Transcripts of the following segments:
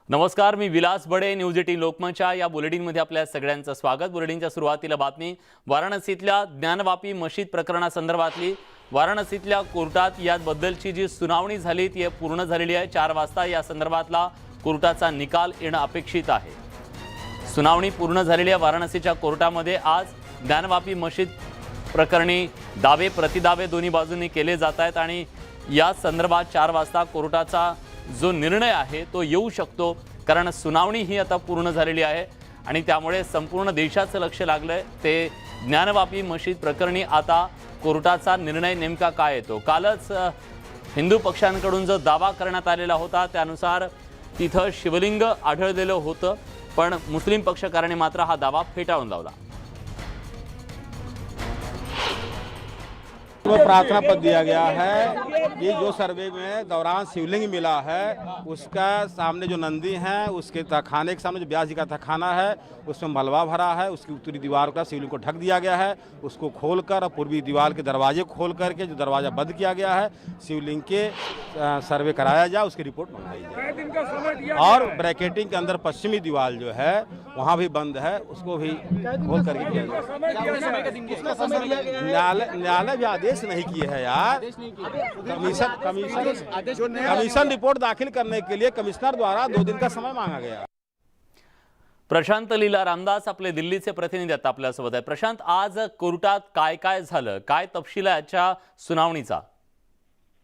नमस्कार, मी विलास बडे. न्यूज 18 लोकमतच्या या बुलेटिनमध्ये आपल्या सगळ्यांचं स्वागत. बुलेटिनच्या सुरुवातीला बातमी वाराणसीतल्या ज्ञानवापी मशीद प्रकरणासंदर्भातली. वाराणसीतल्या कोर्टात याबद्दलची जी सुनावणी झाली ती पूर्ण झालेली आहे. 4 वाजता या संदर्भातला कोर्टाचा निकाल येणं अपेक्षित आहे. सुनावणी पूर्ण झालेली आहे. वाराणसीच्या कोर्टामध्ये आज ज्ञानवापी मशीद प्रकरणी दावे प्रतिदावे दोन्ही बाजूंनी केले जात आहेत आणि या संदर्भात 4 वाजता कोर्टाचा जो निर्णय आहे तो येऊ शकतो, कारण सुनावणी ही आता पूर्ण झालेली आहे आणि त्यामुळे संपूर्ण देशाचं लक्ष लागलंय ते ज्ञानवापी मशीद प्रकरणी. आता कोर्टाचा निर्णय नेमका काय येतो. कालच हिंदू पक्षांकडून जो दावा करण्यात आलेला होता त्यानुसार तिथं शिवलिंग आढळलेलं होतं, पण मुस्लिम पक्षकारांनी मात्र हा दावा फेटाळून लावला. तो प्रार्थना पत्र दिया गया है कि जो सर्वे में दौरान शिवलिंग मिला है उसका सामने जो नंदी हैं उसके तहखाने के सामने जो व्यास जी का तहखाना है उसमें मलबा भरा है, उसकी उत्तरी दीवार का शिवलिंग को ढक दिया गया है। उसको खोलकर और पूर्वी दीवार के दरवाजे खोल करके जो दरवाज़ा बंद किया गया है शिवलिंग के सर्वे कराया जाए, उसकी रिपोर्ट मंगाई जाए। और ब्रैकेटिंग के अंदर पश्चिमी दीवार जो है वहाँ भी बंद है, उसको भी खोल करके किया जाए। न्यायालय भी आदेश नहीं किए है यार। कमीशन रिपोर्ट दाखिल करने के लिए कमिश्नर द्वारा 2 दिन का समय मांगा गया। प्रशांत लीला रामदास आपले दिल्लीचे प्रतिनिधी आता आपल्यासोबत आहे. प्रशांत, आज कोर्टात काय काय झालं, काय तपशील आहे याच्या सुनावणीचा?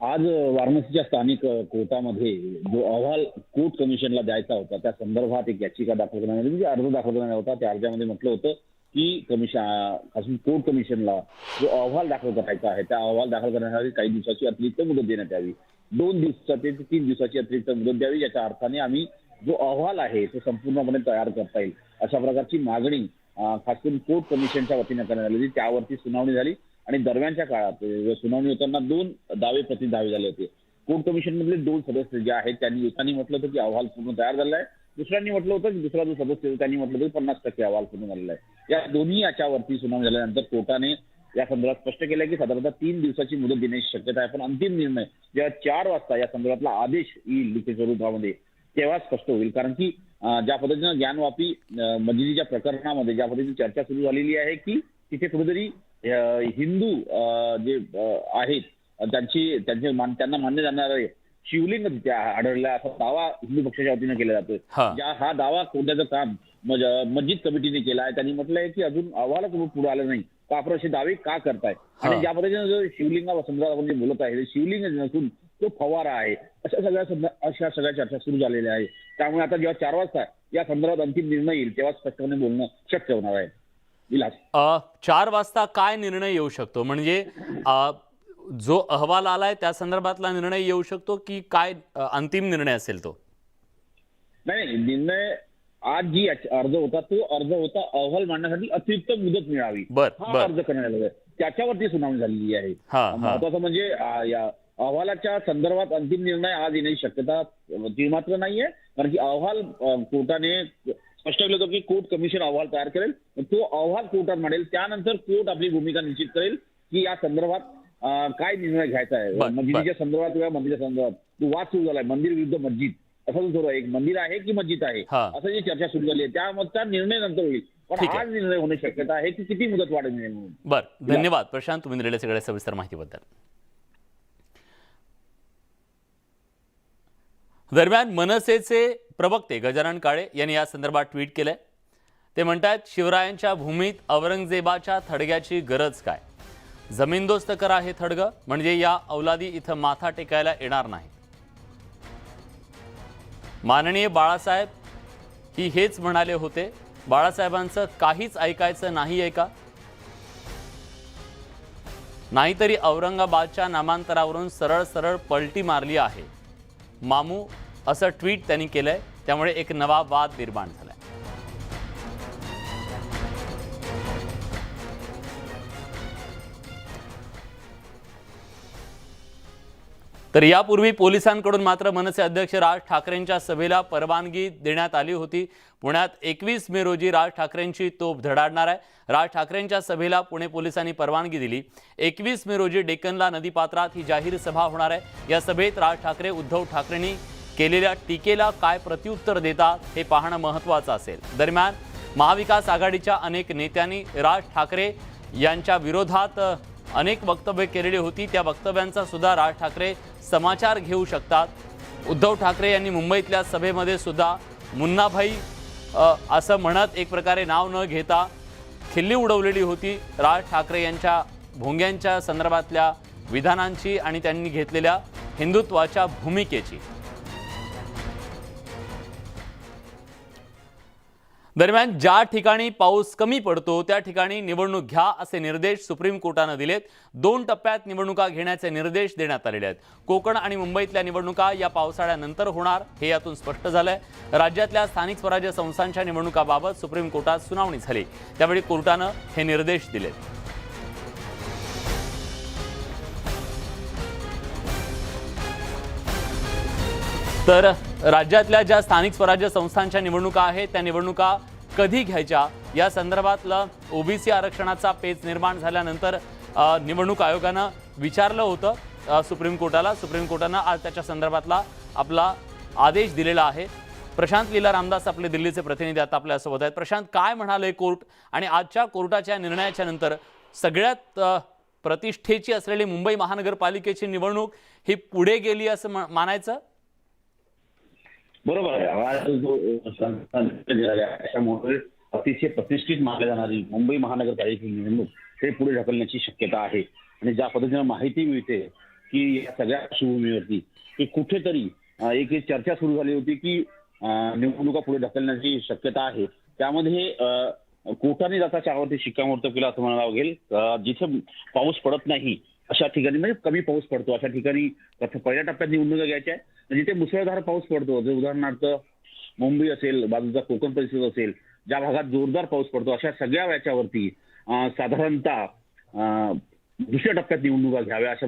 आज वाराणसीच्या स्थानिक कोर्टामध्ये जो अहवाल कोर्ट कमिशनला द्यायचा होता त्या संदर्भात एक याचिका दाखल करण्यात आली, म्हणजे अर्ज दाखल करण्यात होता. त्या अर्जामध्ये म्हटलं होतं की खासगी कोर्ट कमिशनला जो अहवाल दाखल करायचा आहे त्या अहवाल दाखल करण्यासाठी काही दिवसाची अतिरिक्त मुदत देण्यात यावी. 2 दिवसाची ते 3 दिवसाची अतिरिक्त मुदत द्यावी. याच्या अर्थाने आम्ही जो अहवाल आहे तो संपूर्णपणे तयार करता येईल अशा प्रकारची मागणी खास करून कोर्ट कमिशनच्या वतीने करण्यात आली. त्यावरती सुनावणी झाली आणि दरम्यानच्या काळात सुनावणी होताना 2 दावे प्रतिदावे झाले होते. कोर्ट कमिशन मधले 2 सदस्य जे आहेत त्यांनी एकाने म्हटलं होतं की अहवाल पूर्ण तयार झाला आहे, दुसऱ्यांनी म्हटलं होतं की दुसरा जो सदस्य होता त्यांनी म्हटलं होतं 50% अहवाल पूर्ण झालेला आहे. या दोन्ही याच्यावरती सुनावणी झाल्यानंतर कोर्टाने या संदर्भात स्पष्ट केलं की साधारणतः 3 दिवसाची मुदत देण्याची शक्यता आहे, पण अंतिम निर्णय जेव्हा 4 वाजता या संदर्भातला आदेश येईल लिखित स्वरूपामध्ये तेव्हा स्पष्ट होईल. कारण की ज्या पद्धतीनं ज्ञानवापी मशिदीच्या प्रकरणामध्ये ज्या पद्धतीने चर्चा सुरू झालेली आहे की तिथे कुठेतरी हिंदू जे आहेत त्यांना मान्य जाणारे शिवलिंग तिथे आढळला असा दावा हिंदू पक्षाच्या वतीने केला जातोय. हा दावा कोर्टाचं काम मस्जिद कमिटीने केला आहे. त्यांनी म्हटलंय की अजून अहवालच पुढे आलं नाही, का आपण असे दावे का करताय. आणि ज्या पद्धतीने जो शिवलिंगासंदर्भात आपण जे बोलत आहे शिवलिंग नसून तो फवारा आहे, अशा सगळ्या चर्चा सुरू झालेल्या आहे. त्यामुळे आता जेव्हा 4 वाजता या संदर्भात अंतिम निर्णय येईल तेव्हा स्पष्टपणे बोलणं शक्य होणार आहे. विलास, 4 वाजता काय निर्णय येऊ शकतो, म्हणजे जो अहवाल आलाय त्या संदर्भातला निर्णय येऊ शकतो की काय अंतिम निर्णय असेल तो? नाही, निर्णय आज जी अर्ज होता तो अर्ज होता अहवाल मांडण्यासाठी अतिरिक्त मुदत मिळावी हा अर्ज करण्यात आला आहे. त्याच्यावरती सुनावणी झालेली आहे. महत्वाचं म्हणजे या अहवालाच्या संदर्भात अंतिम निर्णय आज येण्याची शक्यता ती मात्र नाहीये, कारण की अहवाल कोर्टाने स्पष्ट केलं होतं की कोर्ट कमिशन अहवाल तयार करेल, तो अहवाल कोर्टात मांडेल, त्यानंतर कोर्ट आपली भूमिका निश्चित करेल की या संदर्भात काय निर्णय घ्यायचा आहे. मस्जिदीच्या संदर्भात किंवा मंदिराच्या संदर्भात जो वाद सुरू झालाय मंदिर विरुद्ध मस्जिद असा जो सुरू आहे, एक मंदिर आहे की मस्जिद आहे असं जी चर्चा सुरू झाली आहे त्याचा निर्णय नंतर होईल. पण आज निर्णय होण्याची शक्यता आहे की किती मुदत वाढ मिळेल म्हणून. बरं, धन्यवाद प्रशांत, तुम्ही दिलेल्या सगळ्या सविस्तर माहितीबद्दल. दरम्यान मनसेचे प्रवक्ते गजानन काळे यांनी या संदर्भात ट्विट केलंय. ते म्हणतात, शिवरायांच्या भूमीत औरंगजेबाच्या थडग्याची गरज काय? जमीनदोस्त करा हे थडगं, म्हणजे या औलादी इथं माथा टेकायला येणार नाही. माननीय बाळासाहेब ही हेच म्हणाले होते. बाळासाहेबांचं काहीच ऐकायचं नाहीये का? नाहीतरी औरंगाबादच्या नामांतरावरून सरळ सरळ पलटी मारली आहे मामू, असं ट्विट त्यांनी केलंय. त्यामुळे एक नवा वाद निर्माण झालाय. तर यापूर्वी पोलिसांकडून मात्र मनसे अध्यक्ष राज ठाकरेंच्या सभेला परवानगी देण्यात आली होती. पुण्यात 21 मे रोजी राज ठाकरेंची तोफ धडाडणार आहे. राज ठाकरेंच्या सभेला पुणे पोलिसांनी परवानगी दिली. 21 मे रोजी डेक्कनला नदीपात्रात ही जाहीर सभा होणार आहे. या सभेत राज ठाकरे, उद्धव ठाकरेंनी केलेल्या टीकेला काय प्रत्युत्तर देतात हे पाहणं महत्त्वाचं असेल. दरम्यान महाविकास आघाडीच्या अनेक नेत्यांनी राज ठाकरे यांच्या विरोधात अनेक वक्तव्य केलेली होती. त्या वक्तव्यांचा सुद्धा राज ठाकरे समाचार घेऊ शकतात. उद्धव ठाकरे यांनी मुंबईतल्या सभेमध्ये सुद्धा मुन्नाभाई असं म्हणत एक प्रकारे नाव न घेता खिल्ली उडवलेली होती राज ठाकरे यांच्या भोंग्यांच्या संदर्भातल्या विधानांची आणि त्यांनी घेतलेल्या हिंदुत्वाच्या भूमिकेची. दरम्यान ज्या ठिकाणी पाऊस कमी पडतो त्या ठिकाणी निवडणूक घ्या असे निर्देश सुप्रीम कोर्टाने दिलेत. 2 टप्प्यात निवडणुका घेण्याचे निर्देश देण्यात आलेले आहेत. कोकण आणि मुंबईतल्या निवडणुका या पावसाळ्यानंतर होणार हे यातून स्पष्ट झालंय. राज्यातल्या स्थानिक स्वराज्य संस्थांच्या निवडणुकाबाबत सुप्रीम कोर्टात सुनावणी झाली, त्यावेळी कोर्टानं हे निर्देश दिलेत. तर राज्यातल्या ज्या स्थानिक स्वराज्य संस्थांच्या निवडणुका आहेत त्या निवडणुका कधी घ्यायच्या या संदर्भातलं ओबीसी आरक्षणाचा पेच निर्माण झाल्यानंतर निवडणूक आयोगानं विचारलं होतं सुप्रीम कोर्टाला. सुप्रीम कोर्टानं आज त्याच्या संदर्भातला आपला आदेश दिलेला आहे. प्रशांत लीला रामदास आपले दिल्लीचे प्रतिनिधी आता आपल्यासोबत आहेत. प्रशांत, काय म्हणाले कोर्ट आणि आजच्या कोर्टाच्या निर्णयाच्या नंतर सगळ्यात प्रतिष्ठेची असलेली मुंबई महानगरपालिकेची निवडणूक ही पुढे गेली असं मानायचं? बरोबर आहे. आज जो त्याच्यामुळे अतिशय प्रतिष्ठित मानली जाणारी मुंबई महानगरपालिकेची निवडणूक हे पुढे ढकलण्याची शक्यता आहे. आणि ज्या पद्धतीने माहिती मिळते की या सगळ्या पार्श्वभूमीवरती की कुठेतरी एक चर्चा सुरू झाली होती की निवडणुका पुढे ढकलण्याची शक्यता आहे. त्यामध्ये कोर्टाने जाता त्यावरती शिक्कामोर्तब केला असं म्हणावं लागेल. जिथे पाऊस पडत नाही अशा ठिकाणी, म्हणजे कमी पाऊस पडतो अशा ठिकाणी पहिल्या टप्प्यात निवडणुका घ्यायच्या आहे. जिथे मुसळधार पाऊस पडतो, जर उदाहरणार्थ मुंबई असेल, बाजूचा कोकण परिसर असेल, ज्या भागात जोरदार पाऊस पडतो अशा सगळ्या याच्यावरती साधारणतः दुसऱ्या टप्प्यात निवडणुका घ्याव्या अशा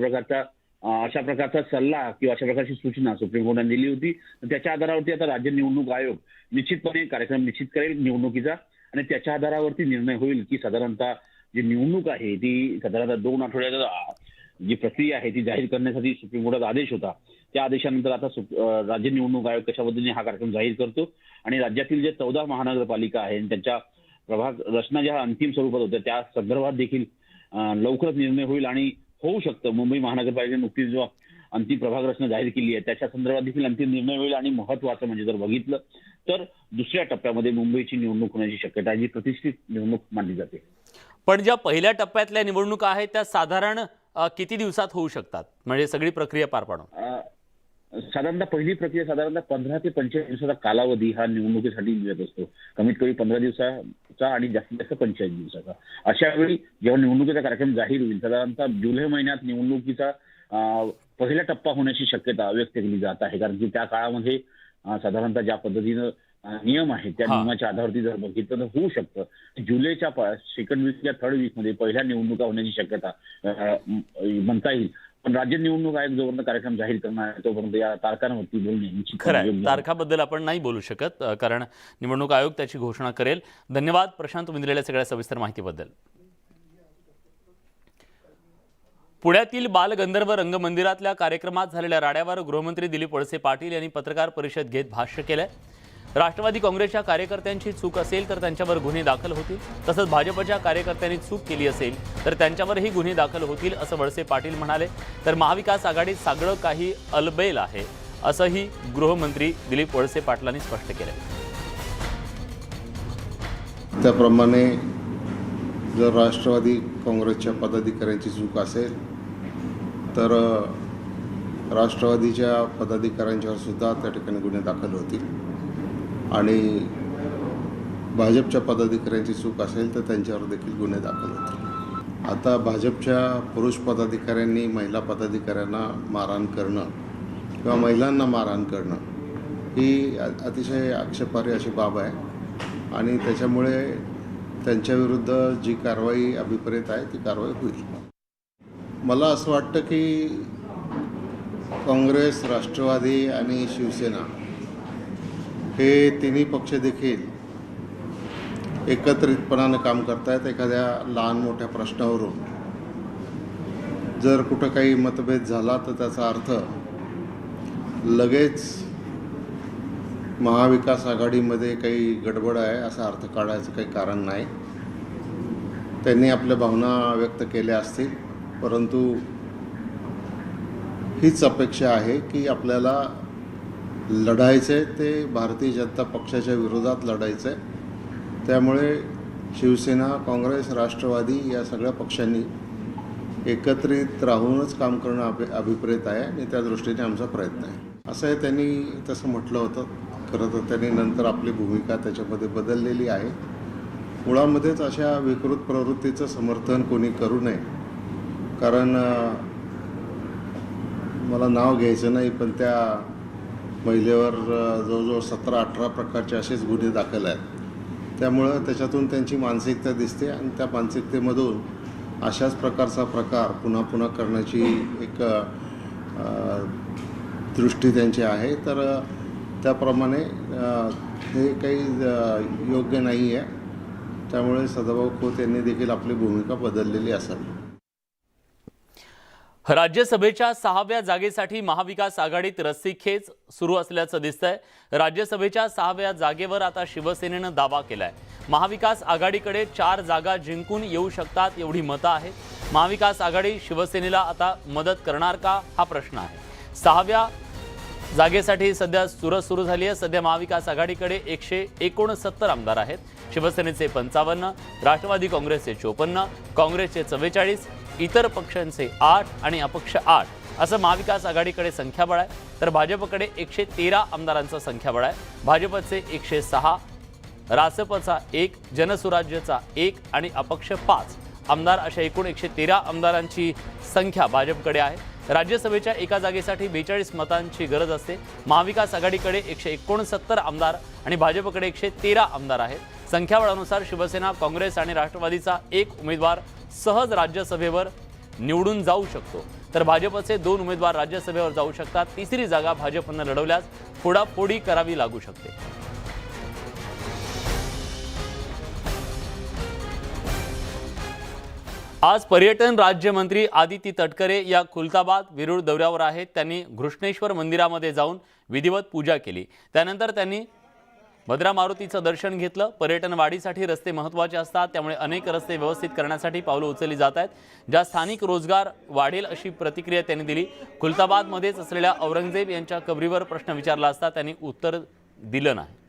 प्रकारचा सल्ला किंवा अशा प्रकारची सूचना सुप्रीम कोर्टाने दिली होती. त्याच्या आधारावरती आता राज्य निवडणूक आयोग निश्चितपणे कार्यक्रम निश्चित करेल निवडणुकीचा आणि त्याच्या आधारावरती निर्णय होईल की साधारणतः जी निवडणूक आहे ती साधारणतः 2 आठवड्यात जी प्रक्रिया आहे ती जाहीर करण्यासाठी सुप्रीम कोर्टाचा आदेश होता. त्या आदेशानंतर आता राज्य निवडणूक आयोग कशा पद्धतीने हा कार्यक्रम जाहीर करतो आणि राज्यातील जे 14 महानगरपालिका आहेत त्यांच्या प्रभाग रचना ज्या अंतिम स्वरूपात होत्या त्या संदर्भात देखील लवकरच निर्णय होईल आणि होऊ शकतं. मुंबई महानगरपालिकेने नुकतीच जो अंतिम प्रभाग रचना जाहीर केली आहे त्याच्या संदर्भात देखील अंतिम निर्णय होईल. आणि महत्वाचं म्हणजे जर बघितलं तर दुसऱ्या टप्प्यामध्ये मुंबईची निवडणूक होण्याची शक्यता आहे, जी प्रतिष्ठित निवडणूक मानली जाते. पण ज्या पहिल्या टप्प्यातल्या निवडणुका आहेत त्या साधारण किती दिवसात होऊ शकतात, म्हणजे सगळी प्रक्रिया पार पाडून? साधारणतः पहिली प्रक्रिया साधारणतः 15 ते 25 दिवसाचा कालावधी हा निवडणुकीसाठी मिळत असतो. कमीत कमी 15 दिवसाचा आणि जास्तीत जास्त 45 दिवसाचा. अशा वेळी जेव्हा निवडणुकीचा कार्यक्रम जाहीर होईल साधारणतः जुलै महिन्यात निवडणुकीचा पहिला टप्पा होण्याची शक्यता व्यक्त केली जात आहे. कारण की त्या काळामध्ये साधारणतः ज्या पद्धतीनं नियम आहे त्या नियमाच्या आधारावरती जर बघितलं तर होऊ शकतं जुलैच्या सेकंड वीक या थर्ड वीक मध्ये पहिल्या निवडणुका होण्याची शक्यता म्हणता येईल. पण राज्य निवडणूक आयोग जोपर्यंत कार्यक्रम जाहीर करणार आहे तोपर्यंत या तारखांवरती बोलणे निश्चित. खरं तारखाबद्दल आपण नाही बोलू शकत कारण निवडणूक आयोग त्याची घोषणा करेल. धन्यवाद प्रशांत, तुम्ही दिलेल्या सगळ्या सविस्तर माहितीबद्दल. पुण्यातील बालगंधर्व रंगमंदिरातल्या कार्यक्रमात झालेल्या राड्यावर गृहमंत्री दिलीप वळसे पाटील यांनी पत्रकार परिषद घेत भाष्य केलंय. राष्ट्रवादी काँग्रेसच्या कार्यकर्त्यांची चूक असेल तर त्यांच्यावर गुन्हे दाखल होतील, तसंच भाजपच्या कार्यकर्त्यांनी चूक केली असेल तर त्यांच्यावरही गुन्हे दाखल होतील असं वळसे पाटील म्हणाले. तर महाविकास आघाडीत सगळं काही अलबेल आहे असंही गृहमंत्री दिलीप वळसे पाटलांनी स्पष्ट केलंय. त्याप्रमाणे जर राष्ट्रवादी काँग्रेसच्या पदाधिकाऱ्यांची चूक असेल तर राष्ट्रवादीच्या पदाधिकाऱ्यांच्यावर सुद्धा त्या ठिकाणी गुन्हे दाखल होतील आणि भाजपच्या पदाधिकाऱ्यांची चूक असेल तर त्यांच्यावर देखील गुन्हे दाखल होतील. आता भाजपच्या पुरुष पदाधिकाऱ्यांनी महिला पदाधिकाऱ्यांना मारहाण करणं किंवा महिलांना मारहाण करणं ही अतिशय आक्षेपार्ह अशी बाब आहे आणि त्याच्यामुळे त्यांच्याविरुद्ध जी कारवाई अभिप्रेत आहे ती कारवाई होईल. मला असं वाटतं की काँग्रेस, राष्ट्रवादी आणि शिवसेना हे तिन्ही पक्ष देखील एकत्रितपणानं काम करतायत. एखाद्या लहान मोठ्या प्रश्नावरून जर कुठं काही मतभेद झाला तर त्याचा अर्थ लगेच महाविकास आघाडीमध्ये काही गडबड आहे असा अर्थ काढायचं काही कारण नाही. त्यांनी आपल्या भावना व्यक्त केल्या असतील, परंतु हीच अपेक्षा आहे की आपल्याला लढायचं आहे ते भारतीय जनता पक्षाच्या विरोधात लढायचं आहे. त्यामुळे शिवसेना, काँग्रेस, राष्ट्रवादी या सगळ्या पक्षांनी एकत्रित राहूनच काम करणं अभिप्रेत आहे आणि त्या दृष्टीने आमचा प्रयत्न आहे असं आहे. त्यांनी तसं म्हटलं होतं. खरं तर त्यांनी नंतर आपली भूमिका त्याच्यामध्ये बदललेली आहे. मुळामध्येच अशा विकृत प्रवृत्तीचं समर्थन कोणी करू नये, कारण मला नाव घ्यायचं नाही, पण त्या महिलेवर जवळजवळ 17-18 प्रकारचे असेच गुन्हे दाखल आहेत. त्यामुळं त्याच्यातून त्यांची मानसिकता दिसते आणि त्या मानसिकतेमधून अशाच प्रकारचा प्रकार पुन्हा पुन्हा करण्याची एक दृष्टी त्यांची आहे. तर त्याप्रमाणे हे काही योग्य नाही आहे. त्यामुळे सदाभाऊ खोत यांनी देखील आपली भूमिका बदललेली असावी. राज्यसभेच्या 6व्या जागेसाठी महाविकास आघाडीत रस्सीखेच सुरू असल्याचं दिसतंय. राज्यसभेच्या 6व्या जागेवर आता शिवसेनेनं दावा केलाय. महाविकास आघाडीकडे 4 जागा जिंकून येऊ शकतात एवढी मतं आहेत. महाविकास आघाडी शिवसेनेला आता मदत करणार का हा प्रश्न आहे. 6व्या जागेसाठी सध्या चुरस सुरू झाली आहे. सध्या महाविकास आघाडीकडे 169 आमदार आहेत. शिवसेनेचे 55, राष्ट्रवादी काँग्रेसचे 54, काँग्रेसचे 44, इतर पक्षांचे 8 आणि अपक्ष 8 असं महाविकास आघाडीकडे संख्याबळ आहे. तर भाजपकडे 113 आमदारांचं संख्याबळ आहे. भाजपचे 106, रासपचा 1, जनसुराज्यचा 1 आणि अपक्ष 5 आमदार अशा एकूण 113 आमदारांची संख्या भाजपकडे आहे. राज्यसभेच्या एका जागेसाठी 42 मतांची गरज असते. महाविकास आघाडीकडे 169 आमदार आणि भाजपकडे 113 आमदार आहेत. संख्याबळानुसार शिवसेना, काँग्रेस आणि राष्ट्रवादीचा एक उमेदवार सहज राज्यसभेवर निवडून जाऊ शकतो, तर भाजपचे 2 उमेदवार राज्यसभेवर जाऊ शकतात. तिसरी जागा भाजपनं लढवल्यास फोडाफोडी करावी लागू शकते. आज पर्यटन राज्यमंत्री आदिती तटकरे या खुलताबाद विरुळ दौऱ्यावर आहेत. त्यांनी घृष्णेश्वर मंदिरामध्ये जाऊन विधिवत पूजा केली. त्यानंतर त्यांनी भद्रा मारुतीचं दर्शन घेतलं. पर्यटन वाढीसाठी रस्ते महत्त्वाचे असतात, त्यामुळे अनेक रस्ते व्यवस्थित करण्यासाठी पावलं उचलली जात आहेत. ज्या स्थानिक रोजगार वाढेल अशी प्रतिक्रिया त्यांनी दिली. खुलताबादमध्येच असलेल्या औरंगजेब यांच्या कबरीवर प्रश्न विचारला असता त्यांनी उत्तर दिलं नाही.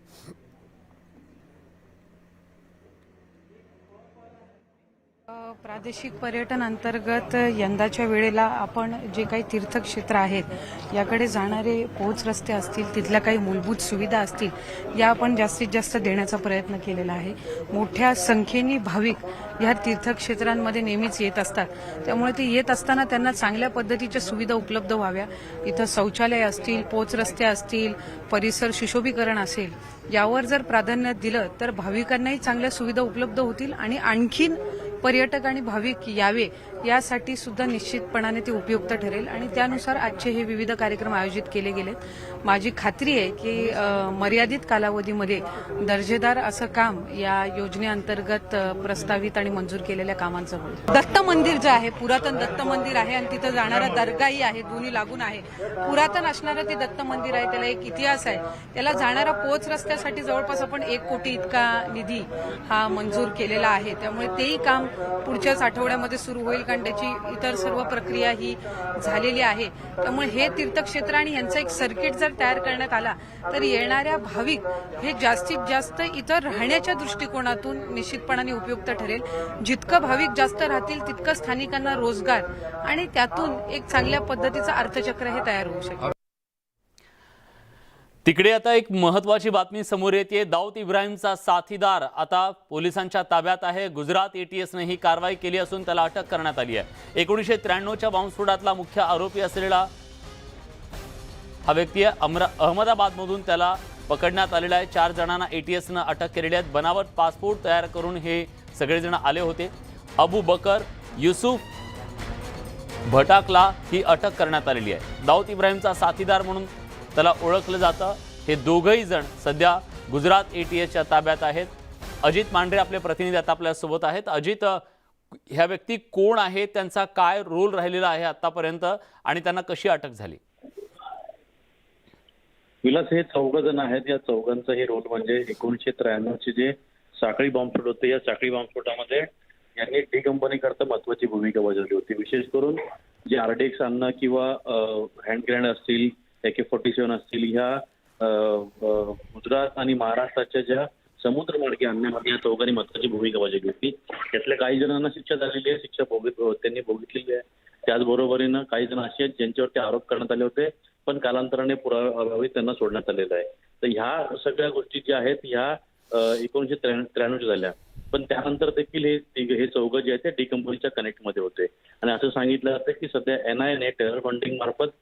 प्रादेशिक पर्यटन अंतर्गत यंदाच्या वेळेला आपण जे काही तीर्थक्षेत्र आहेत याकडे जाणारे पोच रस्ते असतील, तिथल्या काही मूलभूत सुविधा असतील, या आपण जास्तीत जास्त देण्याचा प्रयत्न केलेला आहे. मोठ्या संख्येने भाविक या तीर्थक्षेत्रांमध्ये नेहमीच येत असतात, त्यामुळे ते येत असताना त्यांना चांगल्या पद्धतीच्या सुविधा उपलब्ध व्हाव्या. इथं शौचालय असतील, पोच रस्ते असतील, परिसर सुशोभीकरण असेल, यावर जर प्राधान्य दिलं तर भाविकांनाही चांगल्या सुविधा उपलब्ध होतील आणि आणखीन पर्यटक आणि भाविक यावे यासाठी सुद्धा निश्चितपणाने ते उपयुक्त ठरेल आणि त्यानुसार आजचे हे विविध कार्यक्रम आयोजित केले गेलेत. माझी खात्री आहे की मर्यादित कालावधीमध्ये दर्जेदार असं काम या योजनेअंतर्गत प्रस्तावित आणि मंजूर केलेल्या कामांचं होईल. दत्त मंदिर जे आहे, पुरातन दत्त मंदिर आहे आणि तिथं जाणारा दर्गाही आहे, दोन्ही लागून आहे. पुरातन असणारं ते दत्त मंदिर आहे, त्याला एक इतिहास आहे. त्याला जाणारा पोच रस्त्यासाठी जवळपास आपण 1 कोटी इतका निधी हा मंजूर केलेला आहे. त्यामुळे तेही काम पुढच्याच आठवड्यामध्ये सुरू होईल, कारण त्याची इतर सर्व प्रक्रिया ही झालेली आहे. त्यामुळे हे तीर्थक्षेत्र आणि यांचा एक सर्किट जर तयार करण्यात आला तर येणाऱ्या भाविक हे जास्तीत जास्त इतर राहण्याच्या दृष्टिकोनातून निश्चितपणाने उपयुक्त ठरेल. जितकं भाविक जास्त राहतील तितकं स्थानिकांना रोजगार आणि त्यातून एक चांगल्या पद्धतीचं अर्थचक्र हे तयार होऊ शकेल. तिकडे आता एक महत्त्वाची बातमी समोर येते. दाऊद इब्राहिमचा साथीदार आता पोलिसांच्या ताब्यात आहे. गुजरात एटीएसने ही कारवाई केली असून त्याला अटक करण्यात आली आहे. 1993च्या बॉम्बस्फोटातला मुख्य आरोपी असलेला हा व्यक्ती अहमदाबादमधून त्याला पकडण्यात आलेला आहे. 4 जणांना एटीएसनं अटक केलेली आहे. बनावट पासपोर्ट तयार करून हे सगळेजण आले होते. अबू बकर युसुफ भटाकला ही अटक करण्यात आलेली आहे. दाऊद इब्राहिमचा साथीदार म्हणून त्याला ओळखलं जातं. हे दोघंही जण सध्या गुजरात एटीएसच्या ताब्यात आहेत. अजित मांढरे आपले प्रतिनिधी आता आपल्यासोबत आहेत. अजित, ह्या व्यक्ती कोण आहेत, त्यांचा काय रोल राहिलेला आहे आतापर्यंत आणि त्यांना कशी अटक झाली? विलास हे 4 जण आहेत. या 4 हे रोल म्हणजे 1993 जे साखळी बॉम्बस्फोट होते, या साखळी बॉम्बस्फोटामध्ये यांनी डी कंपनी करता महत्वाची भूमिका बजावली होती. विशेष करून जे RDX अन्न किंवा हँड ग्रेनेड असतील, AK-47 असतील, ह्या गुजरात आणि महाराष्ट्राच्या ज्या समुद्रमार्गी आणण्यामध्ये या 4 महत्वाची भूमिका बजावली होती. त्यातल्या काही जणांना शिक्षा झालेली आहे, शिक्षा त्यांनी भोगितलेली आहे. त्याचबरोबरीनं काही जण असे आहेत ज्यांच्यावरती आरोप करण्यात आले होते, पण कालांतराने पुराव्याअभावी त्यांना सोडण्यात आलेलं आहे. तर ह्या सगळ्या गोष्टी ज्या आहेत ह्या 1993 झाल्या. पण त्यानंतर देखील हे 4 जे आहेत ते डी कंपनीच्या कनेक्टमध्ये होते. आणि असं सांगितलं जातं की सध्या NIA ने टेरर फंडिंग मार्फत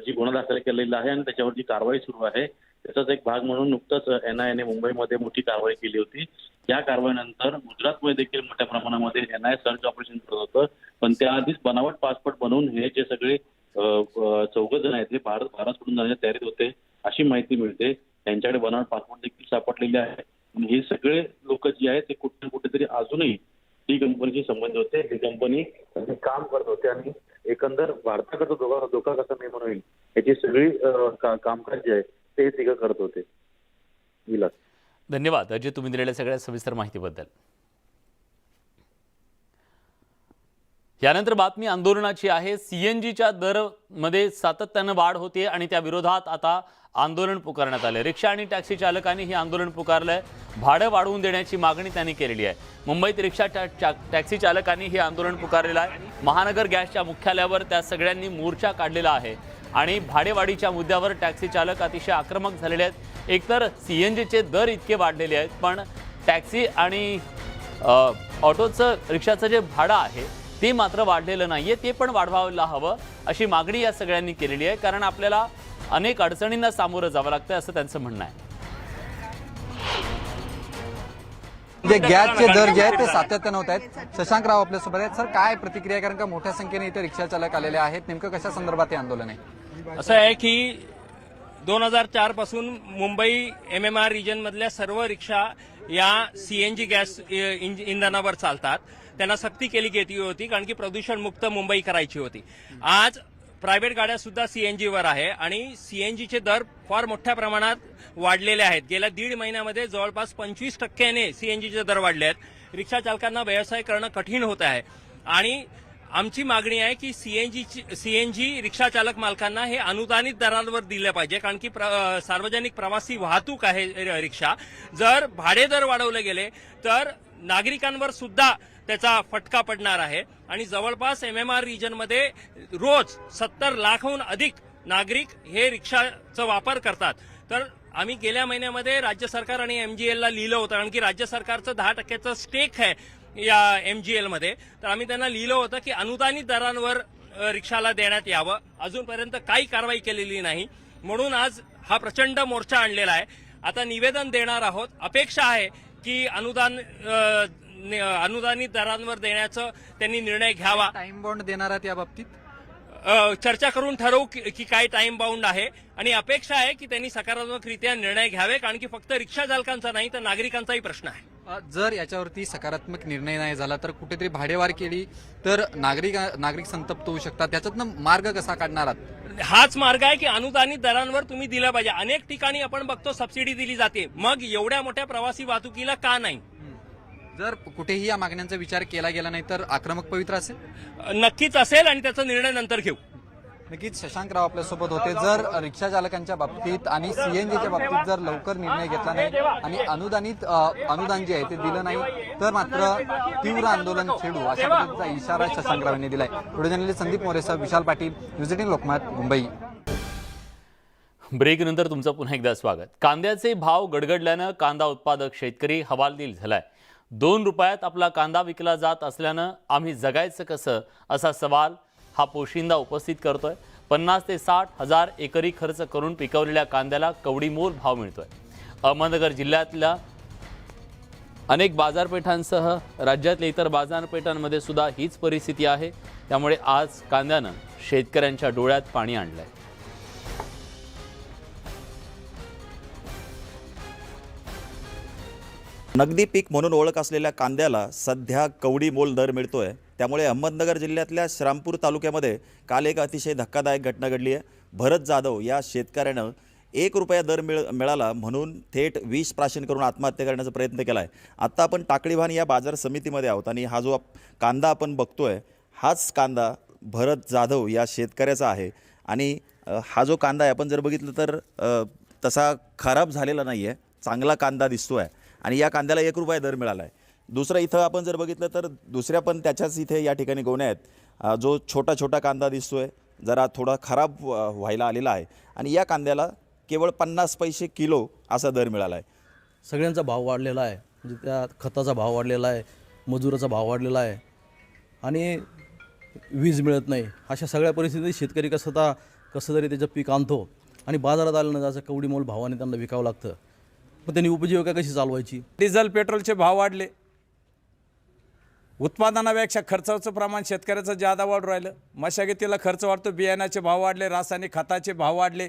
जी गुन्हा दाखल केलेला आहे आणि त्याच्यावर जी कारवाई सुरू आहे त्याचाच एक भाग म्हणून नुकतंच NIA ने मुंबईमध्ये मोठी कारवाई केली होती. या कारवाईनंतर गुजरातमध्ये देखील मोठ्या प्रमाणामध्ये NIA सर्च ऑपरेशन करत होतं. पण त्याआधीच बनावट पासपोर्ट बनवून हे जे सगळे 4 जण आहेत हे भारत सोडून जाण्याच्या तयारीत होते अशी माहिती मिळते. त्यांच्याकडे बनावट पासपोर्ट देखील सापडलेले आहे. हे सगळे लोक जे आहेत ते कुठे कुठेतरी अजूनही डी कंपनीशी संबंध होते. डी कंपनी काम करत होते आणि एकंदर भारताकडचा धोका कसा निर्माण होईल याची सगळी कामकाज जे आहे ते तिघं करत होते. विलास, धन्यवाद अजय, तुम्ही दिलेल्या सगळ्या सविस्तर माहितीबद्दल. यानंतर बातमी आंदोलनाची आहे. CNGच्या दरमध्ये सातत्यानं वाढ होते आणि त्या विरोधात आता आंदोलन पुकारण्यात आले. रिक्षा आणि टॅक्सी चालकांनी हे आंदोलन पुकारलंय. भाडं वाढवून देण्याची मागणी त्यांनी केलेली आहे. मुंबईत रिक्षा टॅक्सी चालकांनी हे आंदोलन पुकारलेलं आहे. महानगर गॅसच्या मुख्यालयावर त्या सगळ्यांनी मोर्चा काढलेला आहे आणि भाडेवाढीच्या मुद्द्यावर टॅक्सी चालक अतिशय आक्रमक झालेले आहेत. एकतर CNGचे दर इतके वाढलेले आहेत, पण टॅक्सी आणि ऑटोचं रिक्षाचं जे भाडं आहे ते मात्र वाढलेलं नाहीये. ते पण वाढवायला हवं अशी मागणी या सगळ्यांनी केलेली आहे. कारण आपल्याला अनेक अडचणींना सामोरं जावं लागतं असं त्यांचं म्हणणं आहे. जे गॅसचे दर जे आहेत ते सातत्यानं होत आहेत. शशांकराव आपल्यासोबत आहेत. सर, काय प्रतिक्रिया, कारण का मोठ्या संख्येने इथे रिक्षा चालक आलेले आहेत, नेमकं कशा संदर्भात हे आंदोलन आहे? असं आहे की 2004 पासून मुंबई MMR रिजन मधल्या सर्व रिक्षा या CNG गॅस इंधनावर चालतात. त्यांना सक्ती केली गेली होती कारण की प्रदूषण मुक्त मुंबई करायची होती. आज प्रायव्हेट गाड्या सुद्धा CNG वर आहे आणि CNGचे दर फार मोठ्या प्रमाणात वाढलेले आहेत. गेल्या 1.5 महिन्यामध्ये जवळपास 25% CNGचे दर वाढले आहेत. रिक्षा चालकांना व्यवसाय करणं कठीण होत आहे आणि आमची मागणी आहे की CNG रिक्षा चालक मालकांना हे अनुदानित दरांवर दिले पाहिजे. कारण की सार्वजनिक प्रवासी वाहतूक आहे रिक्षा. जर भाडे दर वाढवले गेले तर नागरिकांवर सुद्धा त्याचा फटका पडणार आहे आणि जवळपास MMR रिजनमध्ये रोज 70 लाखाहून अधिक नागरिक हे रिक्षाचा वापर करतात. तर आम्ही गेल्या महिन्यामध्ये राज्य सरकार आणि MGL ला लिहिलं होतं, कारण की राज्य सरकारचं 10% स्टेक आहे या MGL मध्ये. तर आम्ही त्यांना लिहिलं होतं की अनुदानित दरांवर रिक्षाला देण्यात यावं. अजूनपर्यंत काही कारवाई केलेली नाही, म्हणून आज हा प्रचंड मोर्चा आणलेला आहे. आता निवेदन देणार आहोत. अपेक्षा आहे की अनुदानित दरांवर देण्याचं त्यांनी निर्णय घ्यावा. टाइम बॉन्ड देणार आहेत या बाबतीत? चर्चा करून ठरवू की काय टाइम बाउंड आहे आणि अपेक्षा आहे की त्यांनी सकारात्मकरित्या निर्णय घ्यावे, कारण की फक्त रिक्षा चालकांचा नाही तर नागरिकांचाही प्रश्न आहे. जर याच्यावरती सकारात्मक निर्णय नाही झाला तर कुठेतरी भाडेवाढ केली तर नागरिक संतप्त होऊ शकतात. त्याच्यातनं मार्ग कसा काढणार आहात? हाच मार्ग आहे की अनुदानित दरांवर तुम्ही दिलं पाहिजे. अनेक ठिकाणी आपण बघतो सबसिडी दिली जाते, मग एवढ्या मोठ्या प्रवासी वाहतुकीला का नाही? जर कुठेही या मागण्यांचा विचार केला गेला नाही तर आक्रमक पवित्र असेल? नक्कीच असेल आणि त्याचा निर्णय नंतर घेऊ. नक्कीच शशांकराव आपल्यासोबत होते. जर रिक्षा चालकांच्या बाबतीत आणि CNGच्या बाबतीत जर लवकर निर्णय घेतला नाही आणि अनुदान जे आहे ते दिलं नाही तर मात्र तीव्र आंदोलन छेडू अशा पद्धतीचा इशारा शशांकराव यांनी दिलाय. Video journalist Sandeep मोरेसह Vishal Patil, news 18 Lokmat, Mumbai. ब्रेकनंतर तुमचं पुन्हा एकदा स्वागत. कांद्याचे भाव गडगडल्यानं कांदा उत्पादक शेतकरी हवालदिल झालाय. 2 रुपयात आपला कांदा विकला जात असल्यानं आम्ही जगायचं कसं असा सवाल हा पोशिंदा उपस्थित करतोय. 50 ते 60 हजार एकरी खर्च करून पिकवलेल्या कांद्याला कवडीमोल भाव मिळतोय. अहमदनगर जिल्ह्यातल्या अनेक बाजारपेठांसह राज्यातल्या इतर बाजारपेठांमध्ये सुद्धा हीच परिस्थिती आहे. त्यामुळे आज कांद्यानं शेतकऱ्यांच्या डोळ्यात पाणी आणलंय. नगदी पीक म्हणून ओळख असलेल्या कांद्याला सध्या कवडीमोल दर मिळतोय. त्यामुळे अहमदनगर जिल्ह्यातल्या श्रामपूर तालुक्यामध्ये काल एक अतिशय धक्कादायक घटना घडली आहे. भरत जाधव या शेतकऱ्यानं ₹1 दर मिळाला म्हणून थेट विष प्राशन करून आत्महत्या करण्याचा प्रयत्न केला आहे. आत्ता आपण टाकळी भान या बाजार समितीमध्ये आहोत आणि हा जो कांदा आपण बघतोय हाच कांदा भरत जाधव या शेतकऱ्याचा आहे. आणि हा जो कांदा आहे आपण जर बघितलं तर तसा खराब झालेला नाही आहे, चांगला कांदा दिसतो आहे आणि या कांद्याला ₹1 दर मिळाला आहे. दुसरं इथं आपण जर बघितलं तर दुसऱ्या पण त्याच्याच इथे या ठिकाणी गोण्या आहेत. जो छोटा कांदा दिसतो आहे जरा थोडा खराब व्हायला आलेला आहे आणि या कांद्याला केवळ 50 पैसे किलो असा दर मिळाला आहे. सगळ्यांचा भाव वाढलेला आहे, म्हणजे त्या खताचा भाव वाढलेला आहे, मजुराचा भाव वाढलेला आहे आणि वीज मिळत नाही. अशा सगळ्या परिस्थितीत शेतकरी कसं तरी त्याचं पीक आणतो आणि बाजारात आलं ना त्याचं कवडी मोल भावाने त्यांना विकावं लागतं. मग त्यांनी उपजीविका कशी चालवायची? डिझेल पेट्रोलचे भाव वाढले, उत्पादनापेक्षा खर्चाचं प्रमाण शेतकऱ्याचं जादा वाढू राहिलं. मशागतीला खर्च वाढतो, बियाण्याचे भाव वाढले, रासायनिक खताचे भाव वाढले.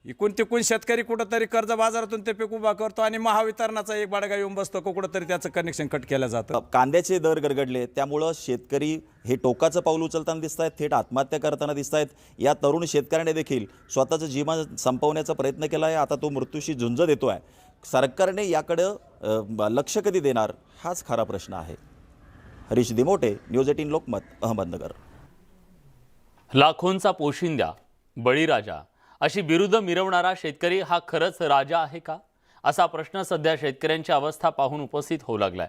इकून तिकून शेतकरी कुठंतरी कर्ज बाजारातून ते पीक उभा करतो आणि महावितरणाचा एक बडगा येऊन बसतो, कुठंतरी त्याचं कनेक्शन कट केलं जातं. कांद्याचे दर गडगडले त्यामुळं शेतकरी हे टोकाचं पाऊल उचलताना दिसत आहेत, थेट आत्महत्या करताना दिसत आहेत. या तरुण शेतकऱ्याने देखील स्वतःचं जीवन संपवण्याचा प्रयत्न केला आहे, आता तो मृत्यूशी झुंज देतो आहे. सरकारने याकडं लक्ष कधी देणार हाच खरा प्रश्न आहे. हरीश दिमोटे, न्यूज 18 लोकमत, अहमदनगर. लाखोंचा पोशिंद्या, बळीराजा अशी बिरुदं मिरवणारा शेतकरी हा खरंच राजा आहे का, असा प्रश्न सध्या शेतकऱ्यांची अवस्था पाहून उपस्थित होऊ लागलाय.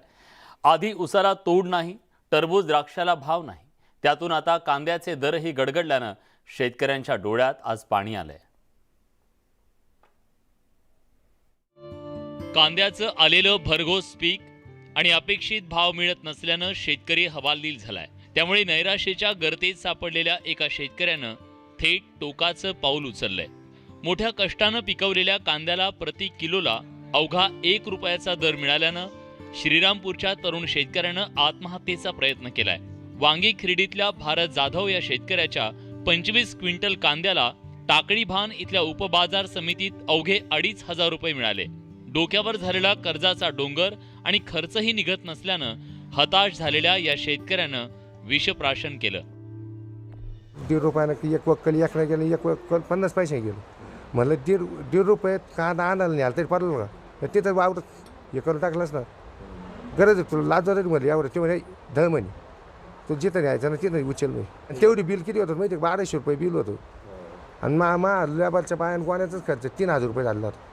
आधी उसाला तोड नाही, टरबूज द्राक्षाला भाव नाही, त्यातून आता कांद्याचे दरही गडगडल्यानं शेतकऱ्यांच्या डोळ्यात आज पाणी आलंय. कांद्याचं आलेलं भरघोस पीक आणि अपेक्षित भाव मिळत नसल्यानं शेतकरी हवालदिल झालाय. त्यामुळे नैराश्याच्या गर्तेत सापडलेल्या एका शेतकऱ्यानं थेट टोकाचं पाऊल उचललंय. मोठ्या कष्टानं पिकवलेल्या कांद्याला प्रति किलोला अवघा ₹1 दर मिळाल्यानं श्रीरामपूरच्या तरुण शेतकऱ्यानं आत्महत्येचा प्रयत्न केलाय. वांगी खिरडीतल्या भारत जाधव या शेतकऱ्याच्या 25 क्विंटल कांद्याला टाकळी भान इथल्या उपबाजार समितीत अवघे ₹2,500 मिळाले. डोक्यावर झालेला कर्जाचा डोंगर आणि खर्चही निघत नसल्यानं हताश झालेल्या या शेतकऱ्यानं विषप्राशन केलं. ₹1.5 एक वक्कल एक गेलं, एक वक्कल 50 पैसे गेलो. म्हणलं ₹1.5 कांदा आणायला नाही आला तरी परवडलं का? तिथं वावर हे करून टाकलंच ना. गरज आहे तुला लाज वाटत म्हणे एवढं. ते म्हणे धळ म्हणे तू जिथं न्यायचं ना तिथं उचल म्हणे. तेवढी बिल किती होतं माहिती ₹1200 बिल होतं आणि मा लेबरच्या पायानं कोणाचाच खर्च ₹3000 झाला होता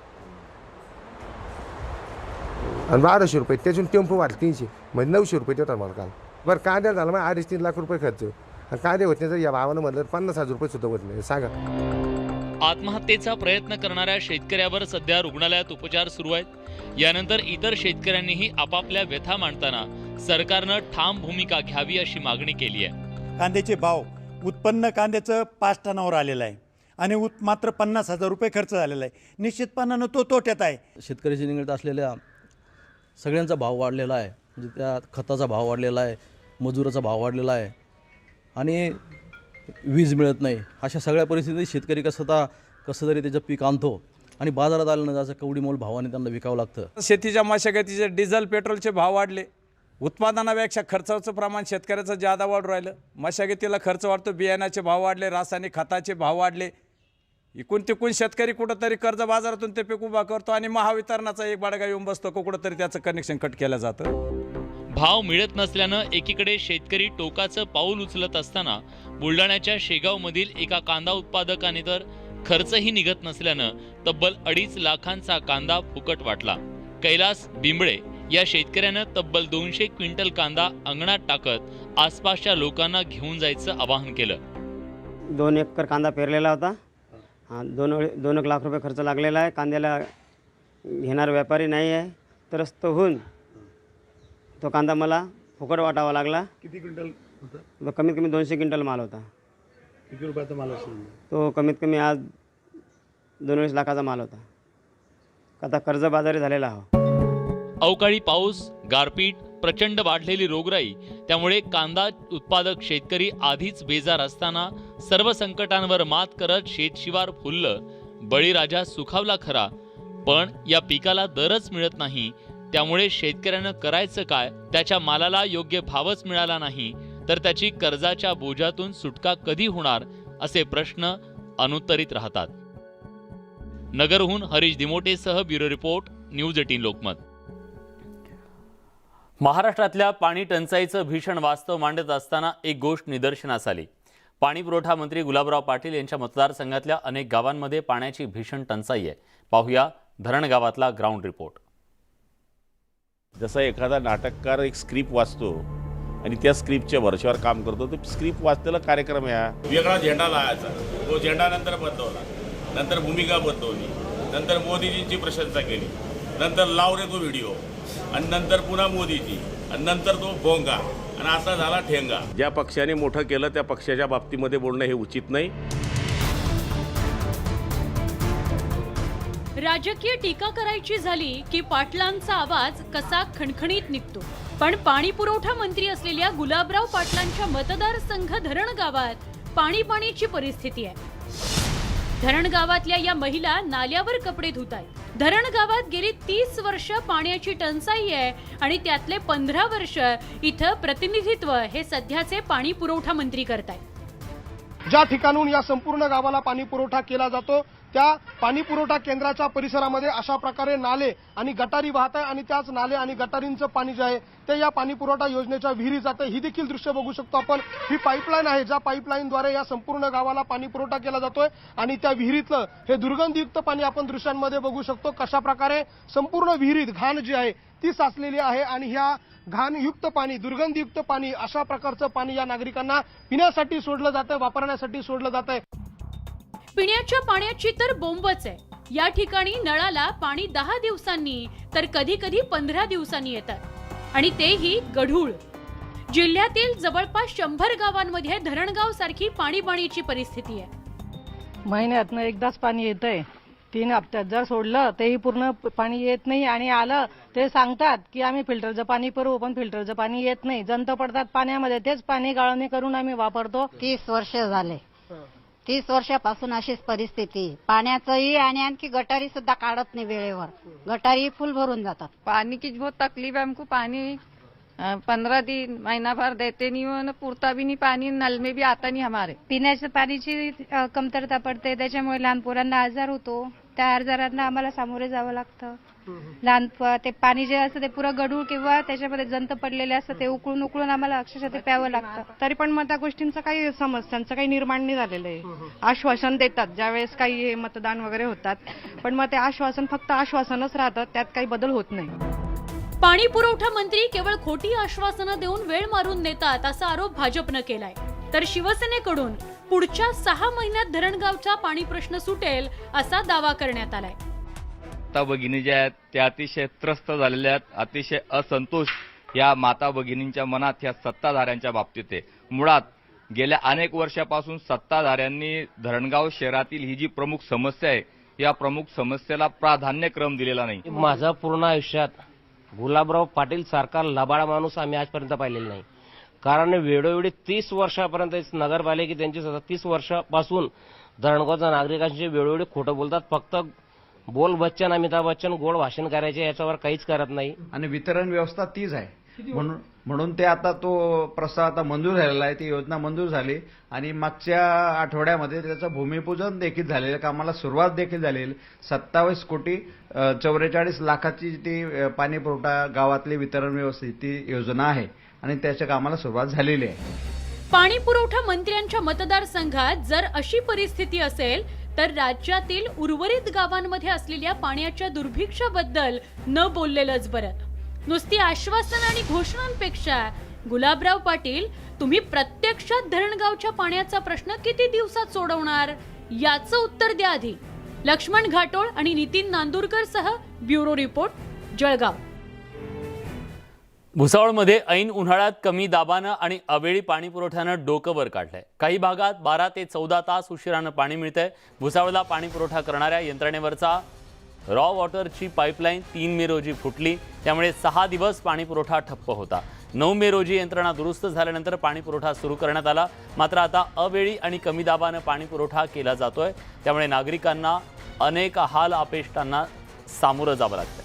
आणि ₹1200 त्यातून टेम्पो वाटलं 300 म्हणजे ₹900 देतात मला काल. बरं कांद्याला झाला मग ₹2.5-3 लाख खर्च आणि कांदे होत नाही तर या भावानं म्हणलं ₹50,000 सुद्धा होत नाही. सांगा. आत्महत्येचा प्रयत्न करणाऱ्या शेतकऱ्यावर सध्या रुग्णालयात उपचार सुरू आहेत. यानंतर इतर शेतकऱ्यांनीही आपापल्या व्यथा मांडताना सरकारनं ठाम भूमिका घ्यावी अशी मागणी केली आहे. कांद्याचे भाव उत्पन्न कांद्याचं 5 टनावर आलेलं आहे आणि मात्र ₹50,000 खर्च झालेला आहे. निश्चितपणानं तो तोट्यात आहे. शेतकऱ्याशी निगडीत असलेल्या सगळ्यांचा भाव वाढलेला आहे, म्हणजे त्या खताचा भाव वाढलेला आहे, मजुराचा भाव वाढलेला आहे आणि वीज मिळत नाही. अशा सगळ्या परिस्थितीत शेतकरी कसं तरी त्याचं पीक आणतो आणि बाजारात आलं ना त्याचं कवडी मोल भावाने त्यांना विकावं लागतं. शेतीच्या मशागतीचे डिझेल पेट्रोलचे भाव वाढले, उत्पादनापेक्षा खर्चाचं प्रमाण शेतकऱ्याचं जादा वाढू राहिलं. मशागतीला खर्च वाढतो, बियाण्याचे भाव वाढले, रासायनिक खताचे भाव वाढले. इकून तिकून शेतकरी कुठंतरी कर्ज बाजारातून ते पीक उभा करतो आणि महावितरणाचा एक बडगा येऊन बसतो, कुठंतरी त्याचं कनेक्शन कट केलं जातं. भाव मिळत नसल्यानं एकीकडे शेतकरी टोकाचं पाऊल उचलत असताना बुलढाण्याच्या शेगावमधील एका कांदा उत्पादकाने तर खर्चही निघत नसल्यानं तब्बल 2.5 लाखांचा कांदा फुकट वाटला. कैलास बिंबळे या शेतकऱ्यानं तब्बल 200 क्विंटल कांदा अंगणात टाकत आसपासच्या लोकांना घेऊन जायचं आवाहन केलं. 2 एकर कांदा पेरलेला होता. 2 लाख रुपये खर्च लागलेला आहे. कांद्याला घेणारा व्यापारी नाही आहे, त्रस्त होऊन तो कांदा मला फुकट वाटावा लागला. किती क्विंटल होता? कमीत कमी 200 क्विंटल माल होता. किती रुपयाचा माल असेल? तो कमीत कमी आज 2 लाखाचा माल होता. आता कर्जबाजारी झालेला हा. अवकाळी पाऊस, गारपीट, प्रचंड वाढलेली रोगराई त्यामुळे कांदा उत्पादक शेतकरी आधीच बेजार असताना सर्व संकटांवर मात करत शेतशिवार फुललं. बळीराजा सुखावला खरा, पण या पिकाला दरच मिळत नाही. त्यामुळे शेतकऱ्यानं करायचं काय? त्याच्या मालाला योग्य भावच मिळाला नाही तर त्याची कर्जाच्या बोजातून सुटका कधी होणार असे प्रश्न अनुत्तरित राहतात. नगरहून हरीश दिमोटेसह ब्युरो रिपोर्ट, न्यूज 18 लोकमत. महाराष्ट्रातल्या पाणी टंचाईचं भीषण वास्तव मांडत असताना एक गोष्ट निदर्शनास आली. पाणी पुरवठा मंत्री गुलाबराव पाटील यांच्या मतदारसंघातल्या अनेक गावांमध्ये पाण्याची भीषण टंचाई आहे. पाहूया धरण गावातला ग्राउंड रिपोर्ट. जसं एखादा नाटककार एक स्क्रिप्ट वाचतो आणि त्या स्क्रिप्टच्या वर्षावर काम करतो, तो स्क्रिप्ट वाचलेला कार्यक्रम आहे. वेगळा झेंडा लावायचा, तो झेंडा नंतर बदलवला, नंतर भूमिका बदलवली, नंतर मोदीजींची प्रशंसा केली, नंतर लाव रे तो व्हिडिओ, आणि नंतर पुन्हा मोदीजी, आणि नंतर तो भोंगा, आणि असा झाला ठेंगा. ज्या पक्षाने मोठं केलं त्या पक्षाच्या बाबतीमध्ये बोलणं हे उचित नाही. राजकीय टीका करायची झाली की पाटलांचा आवाज कसा खणखणीत निघतो. पण पाणी पुरवठा मंत्री असलेल्या गुलाबराव पाटलांच्या मतदारसंघ धरण गावात पाणीची परिस्थिती आहे. धरण गावातल्या या महिला नाल्यावर कपडे धुत आहेत. धरण गावात गेली 30 वर्ष पाण्याची टंचाई आहे आणि त्यातले 15 वर्ष इथं प्रतिनिधित्व हे सध्याचे पाणी पुरवठा मंत्री करतायत. ज्या ठिकाणून या संपूर्ण गावाला पाणी पुरवठा केला जातो त्या पाणी पुरवठा केंद्राच्या परिसरामध्ये अशा प्रकारे नाले आणि गटारी वाहत आहे आणि त्याच नाले आणि गटारींचं पाणी जे आहे ते या पाणी पुरवठा योजनेच्या विहिरी जाते. ही देखील दृश्य बघू शकतो आपण. ही पाईपलाईन आहे ज्या पाईपलाईनद्वारे या संपूर्ण गावाला पाणी पुरवठा केला जातोय आणि त्या विहिरीतलं हे दुर्गंधयुक्त पाणी आपण दृश्यांमध्ये बघू शकतो. कशा प्रकारे संपूर्ण विहिरीत घाण जी आहे ती साचलेली आहे आणि ह्या घाणयुक्त पाणी, दुर्गंधयुक्त पाणी, अशा प्रकारचं पाणी या नागरिकांना पिण्यासाठी सोडलं जातं, वापरण्यासाठी सोडलं जातंय. पिण्याच्या पाण्याची तर बोंबच आहे. या ठिकाणी नळाला पाणी 10 दिवसांनी तर कधी 15 दिवसांनी येतात आणि तेही गढूळ. जिल्ह्यातील जवळपास 100 गावांमध्ये धरणगाव सारखी पाणीची परिस्थिती आहे. महिन्यातनं एकदाच पाणी येतंय. 3 हप्त्यात जर सोडलं तेही पूर्ण पाणी येत नाही आणि आलं ते सांगतात की आम्ही फिल्टरचं पाणी पुरवू, पण फिल्टरचं पाणी येत नाही. जंत पडतात पाण्यामध्ये. तेच पाणी गाळणी करून आम्ही वापरतो. 30 वर्ष झाले. 30 वर्षापासून अशीच परिस्थिती. पाण्याचंही आणि आणखी गटारी सुद्धा काढत नाही वेळेवर. गटारी फुल भरून जातात. पानी की बहुत तकलीफ है हमको. पानी 15 दिन महीना भर देते नहीं हो, पुरता भी नहीं पानी. नल में भी आता नहीं हमारे. पिण्याच्या पाण्याची कमतरता पडते, त्याच्यामुळे लहान पोरांना आजार होतो. त्या आजारांना आम्हाला सामोरे जावं लागतं. लहान ते पाणी जे असतं ते पुरं गढूळ किंवा त्याच्यामध्ये जंत पडलेले असतं ते उकळून आम्हाला अक्षरशः ते प्यावं लागतं. तरी पण मग त्या गोष्टींचं काही समस्यांचं काही निर्माण नाही झालेलं आहे. आश्वासन देतात ज्यावेळेस काही मतदान वगैरे होतात, पण मग ते आश्वासन फक्त आश्वासनच राहतं, त्यात काही बदल होत नाही. पाणी पुरवठा मंत्री केवळ खोटी आश्वासनं देऊन वेळ मारून नेतात असा आरोप भाजपनं केलाय. तर शिवसेनेकडून पुढच्या 6 महिन्यात धरणगावचा पाणी प्रश्न सुटेल असा दावा करण्यात आलाय. माता भगिनी ज्या आहेत त्या अतिशय त्रस्त झालेल्या आहेत. अतिशय असंतोष या माता भगिनींच्या मनात या सत्ताधाऱ्यांच्या बाबतीत आहे. मुळात गेल्या अनेक वर्षापासून सत्ताधाऱ्यांनी धरणगाव शहरातील ही जी प्रमुख समस्या आहे या प्रमुख समस्येला प्राधान्यक्रम दिलेला नाही. माझा पूर्ण आयुष्यात गुलाबराव पाटील सारखा लबाडा माणूस आम्ही आजपर्यंत पाहिलेला नाही. कारण वेळोवेळी 30 वर्षापर्यंत नगरपालिका त्यांची 30 वर्षापासून धरणगावच्या नागरिकांशी वेळोवेळी खोटं बोलतात. फक्त बोल बच्चन, अमिताभ बच्चन गोड भाषण करायचे, याच्यावर काहीच करत नाही. आणि वितरण व्यवस्था तीच आहे. म्हणून ते आता तो प्रस्ताव आता मंजूर झालेला आहे. ती योजना मंजूर झाली आणि मागच्या आठवड्यामध्ये त्याचं भूमिपूजन देखील झालेलं, कामाला सुरुवात देखील झालेली. 27 कोटी 44 लाखाची ती पाणी पुरवठा गावातली वितरण व्यवस्थेची ती योजना आहे आणि त्याच्या कामाला सुरुवात झालेली आहे. पाणी पुरवठा मंत्र्यांच्या मतदारसंघात जर अशी परिस्थिती असेल तर राज्यातील उर्वरित गावांमध्ये असलेल्या पाण्याच्या दुर्भिक्षाबद्दल न बोललेलंच बरं. नुसती आश्वासन आणि घोषणांपेक्षा गुलाबराव पाटील, तुम्ही प्रत्यक्षात धरणगावच्या पाण्याचा प्रश्न किती दिवसात सोडवणार याचं उत्तर द्या आधी. लक्ष्मण घाटोळ आणि नितीन नांदुरकर सह ब्युरो रिपोर्ट, जळगाव. भुसावळमध्ये ऐन उन्हाळ्यात कमी दाबानं आणि अवेळी पाणी पुरवठ्यानं डोकं वर काढलंय. काही भागात 12 ते 14 तास उशिरानं पाणी मिळतंय. भुसावळला पाणी पुरवठा करणाऱ्या यंत्रणेवरचा रॉ वॉटरची पाईपलाईन 3 मे रोजी फुटली. त्यामुळे 6 दिवस पाणी पुरवठा ठप्प होता. 9 मे रोजी यंत्रणा दुरुस्त झाल्यानंतर पाणी पुरवठा सुरू करण्यात आला. मात्र आता अवेळी आणि कमी दाबानं पाणी पुरवठा केला जातोय. त्यामुळे नागरिकांना अनेक हाल अपेष्टांना सामोरं जावं लागतं.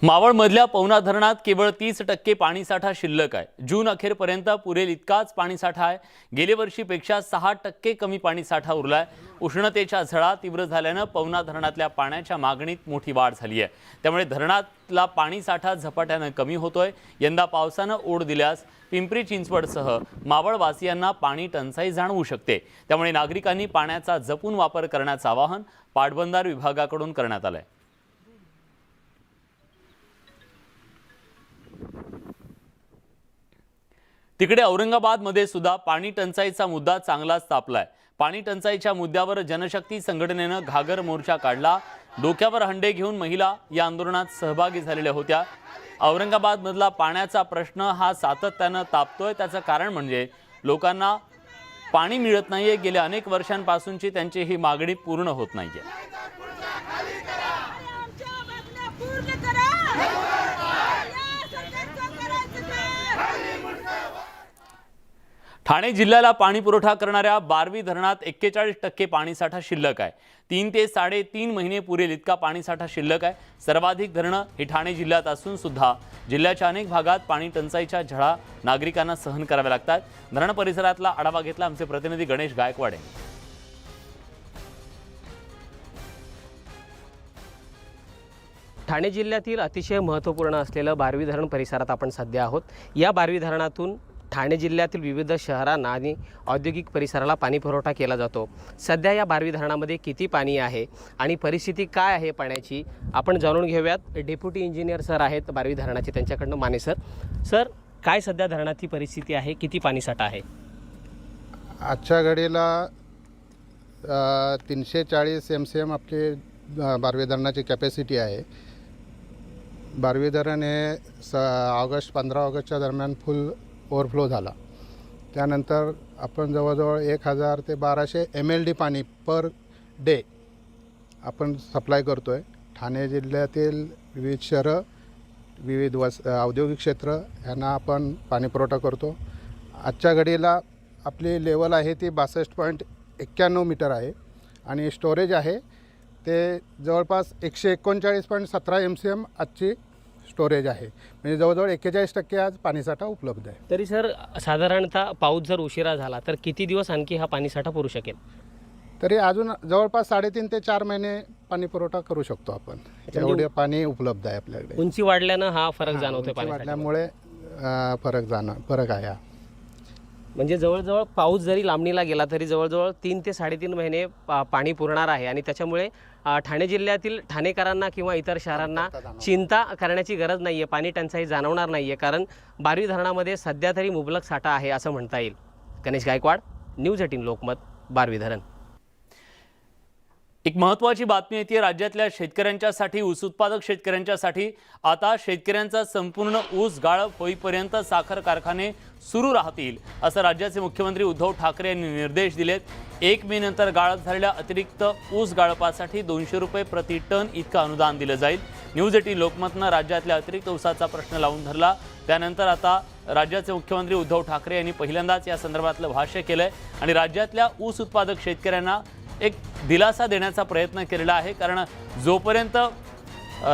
मावळमधल्या पवना धरणात केवळ 30% पाणीसाठा शिल्लक आहे. जून अखेरपर्यंत पुरेल इतकाच पाणीसाठा आहे. गेल्या वर्षीपेक्षा 6% कमी पाणीसाठा उरलाय. उष्णतेच्या झळा तीव्र झाल्यानं पवना धरणातल्या पाण्याच्या मागणीत मोठी वाढ झाली आहे. त्यामुळे धरणातला पाणीसाठा झपाट्यानं कमी होतोय. यंदा पावसानं ओढ दिल्यास पिंपरी चिंचवडसह मावळवासियांना पाणी टंचाई जाणवू शकते. त्यामुळे नागरिकांनी पाण्याचा जपून वापर करण्याचं आवाहन पाटबंधारे विभागाकडून करण्यात आलंय. तिकडे औरंगाबादमध्ये सुद्धा पाणी टंचाईचा मुद्दा चांगलाच तापलाय. पाणी टंचाईच्या मुद्द्यावर जनशक्ती संघटनेनं घागर मोर्चा काढला. डोक्यावर हंडे घेऊन महिला या आंदोलनात सहभागी झालेल्या होत्या. औरंगाबादमधला पाण्याचा प्रश्न हा सातत्यानं तापतोय. त्याचं कारण म्हणजे लोकांना पाणी मिळत नाहीये. गेल्या अनेक वर्षांपासूनची त्यांची ही मागणी पूर्ण होत नाहीये. ठाणे जिल्ह्याला पाणी पुरवठा करणाऱ्या बारवी धरणात 41% पाणीसाठा शिल्लक आहे. 3 ते 3.5 महिने पुरेल इतका पाणीसाठा शिल्लक आहे. सर्वाधिक धरणं ही ठाणे जिल्ह्यात असून सुद्धा जिल्ह्याच्या अनेक भागात पाणी टंचाईच्या झळा नागरिकांना सहन कराव्या लागतात. धरण परिसरातला आढावा घेतला आमचे प्रतिनिधी गणेश गायकवाड यांनी. ठाणे जिल्ह्यातील अतिशय महत्त्वपूर्ण असलेलं बारवी धरण परिसरात आपण सध्या आहोत. या बारवी धरणातून ठाणे जिल्ह्यातील विविध शहरांना आणि औद्योगिक परिसराला पाणी पुरवठा केला जातो. सध्या या बारवी धरणामध्ये किती पाणी आहे आणि परिस्थिती काय आहे पाण्याची आपण जाणून घेऊयात. डेप्युटी इंजिनियर सर आहेत बारवी धरणाचे, त्यांच्याकडनं माने सर. सर, काय सध्या धरणाची परिस्थिती आहे, किती पाणीसाठा आहे? आजच्या घडीला 340 MCM आपली बारवी धरणाची कॅपॅसिटी आहे. बारवी धरण हे 15 ऑगस्टच्या दरम्यान फुल ओव्हरफ्लो झाला. त्यानंतर आपण जवळजवळ 1000 ते 1200 MLD पाणी पर डे आपण सप्लाय करतो आहे. ठाणे जिल्ह्यातील विविध शहरं, विविध औद्योगिक क्षेत्र यांना आपण पाणी पुरवठा करतो. आजच्या घडीला आपली लेवल आहे ती 62.91 मीटर आहे आणि स्टोरेज आहे ते जवळपास 139.17 MCM आजची स्टोरेज आहे. म्हणजे जवळजवळ 41% आज पाणीसाठा उपलब्ध आहे. तरी सर साधारणतः पाऊस जर उशिरा झाला तर किती दिवस आणखी हा पाणीसाठा पुरू शकेल? तरी अजून जवळपास 3.5 ते 4 महिने पाणी पुरवठा करू शकतो आपण. एवढे पाणी उपलब्ध आहे आपल्याकडे. उंची वाढल्यानं हा फरक जाणवतोय. पाणी वाढल्यामुळे फरक आहे. म्हणजे जवळजवळ पाऊस जरी लांबणीला गेला तरी जवळजवळ 3 ते 3.5 महिने पाणी पुरणार आहे आणि त्याच्यामुळे ठाणे जिल्ह्यातील ठाणेकरांना किंवा इतर शहरांना चिंता करण्याची गरज नाही आहे. पाणी टंचाई जाणवणार नाही आहे, कारण बारवी धरणामध्ये सध्या तरी मुबलक साठा आहे असं म्हणता येईल. गणेश गायकवाड, न्यूज 18 लोकमत, बारवी धरण. एक महत्त्वाची बातमी येते राज्यातल्या शेतकऱ्यांच्यासाठी, ऊस उत्पादक शेतकऱ्यांच्यासाठी. आता शेतकऱ्यांचा संपूर्ण ऊस गाळप होईपर्यंत साखर कारखाने सुरू राहतील असं राज्याचे मुख्यमंत्री उद्धव ठाकरे यांनी निर्देश दिलेत. 1 मे नंतर गाळप झालेल्या अतिरिक्त ऊस गाळपासाठी 200 रुपये प्रति टन इतकं अनुदान दिलं जाईल. न्यूज 18 लोकमतनं राज्यातल्या अतिरिक्त ऊसाचा प्रश्न लावून धरला. त्यानंतर आता राज्याचे मुख्यमंत्री उद्धव ठाकरे यांनी पहिल्यांदाच या संदर्भातलं भाष्य केलंय आणि राज्यातल्या ऊस उत्पादक शेतकऱ्यांना एक दिलासा देण्याचा प्रयत्न केलेला आहे. कारण जोपर्यंत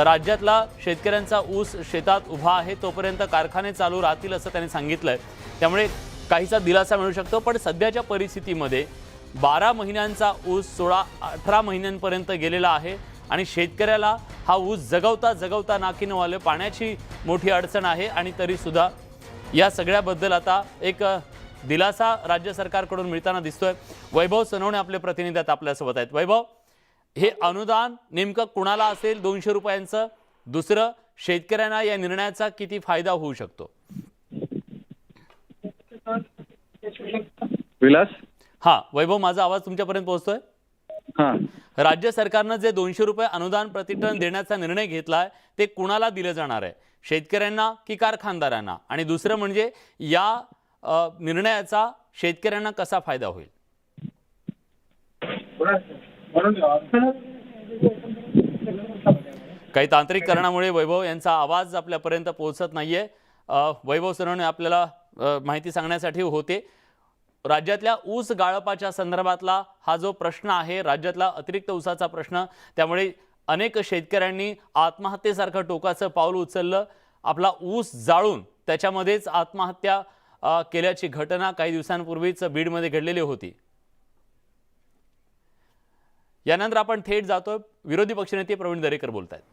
राज्यातला शेतकऱ्यांचा ऊस शेतात उभा आहे तोपर्यंत कारखाने चालू राहतील असं त्यांनी सांगितलंय. त्यामुळे काहीसा दिलासा मिळू शकतो. पण सध्याच्या परिस्थितीमध्ये 12 महिन्यांचा ऊस 16-18 महिन्यांपर्यंत गेलेला आहे आणि शेतकऱ्याला हा ऊस जगवता नाकीनऊ आलं. पाण्याची मोठी अडचण आहे आणि तरीसुद्धा या सगळ्याबद्दल आता एक दिलासा राज्य सरकारकडून मिळताना दिसतोय. वैभव सनवणे आपले प्रतिनिधी आपल्यासोबत आहेत. वैभव, हे अनुदान नेमकं कुणाला असेल 200 रुपयांचं? दुसरं, शेतकऱ्यांना या निर्णयाचा किती फायदा होऊ शकतो? विलास, हा वैभव, माझा आवाज तुमच्यापर्यंत पोहोचतोय? हा. राज्य सरकारनं जे 200 रुपये अनुदान प्रतिटन देण्याचा निर्णय घेतलाय ते कुणाला दिलं जाणार आहे? शेतकऱ्यांना की कारखानदारांना? आणि दुसरं म्हणजे या निर्णयाचा शेतकऱ्यांना कसा फायदा होईल? काही तांत्रिक कारणामुळे वैभव यांचा आवाज आपल्यापर्यंत पोहोचत नाहीये. वैभव सनवणे आपल्याला माहिती सांगण्यासाठी होते. राज्यातल्या ऊस गाळपाच्या संदर्भातला हा जो प्रश्न आहे, राज्यातला अतिरिक्त ऊसाचा प्रश्न, त्यामुळे अनेक शेतकऱ्यांनी आत्महत्येसारखं टोकाचं पाऊल उचललं. आपला ऊस जाळून त्याच्यामध्येच आत्महत्या केल्याची घटना काही दिवसांपूर्वीच बीडमध्ये घडलेली होती. यानंतर आपण थेट जातोय, विरोधी पक्षनेते प्रवीण दरेकर बोलत आहेत.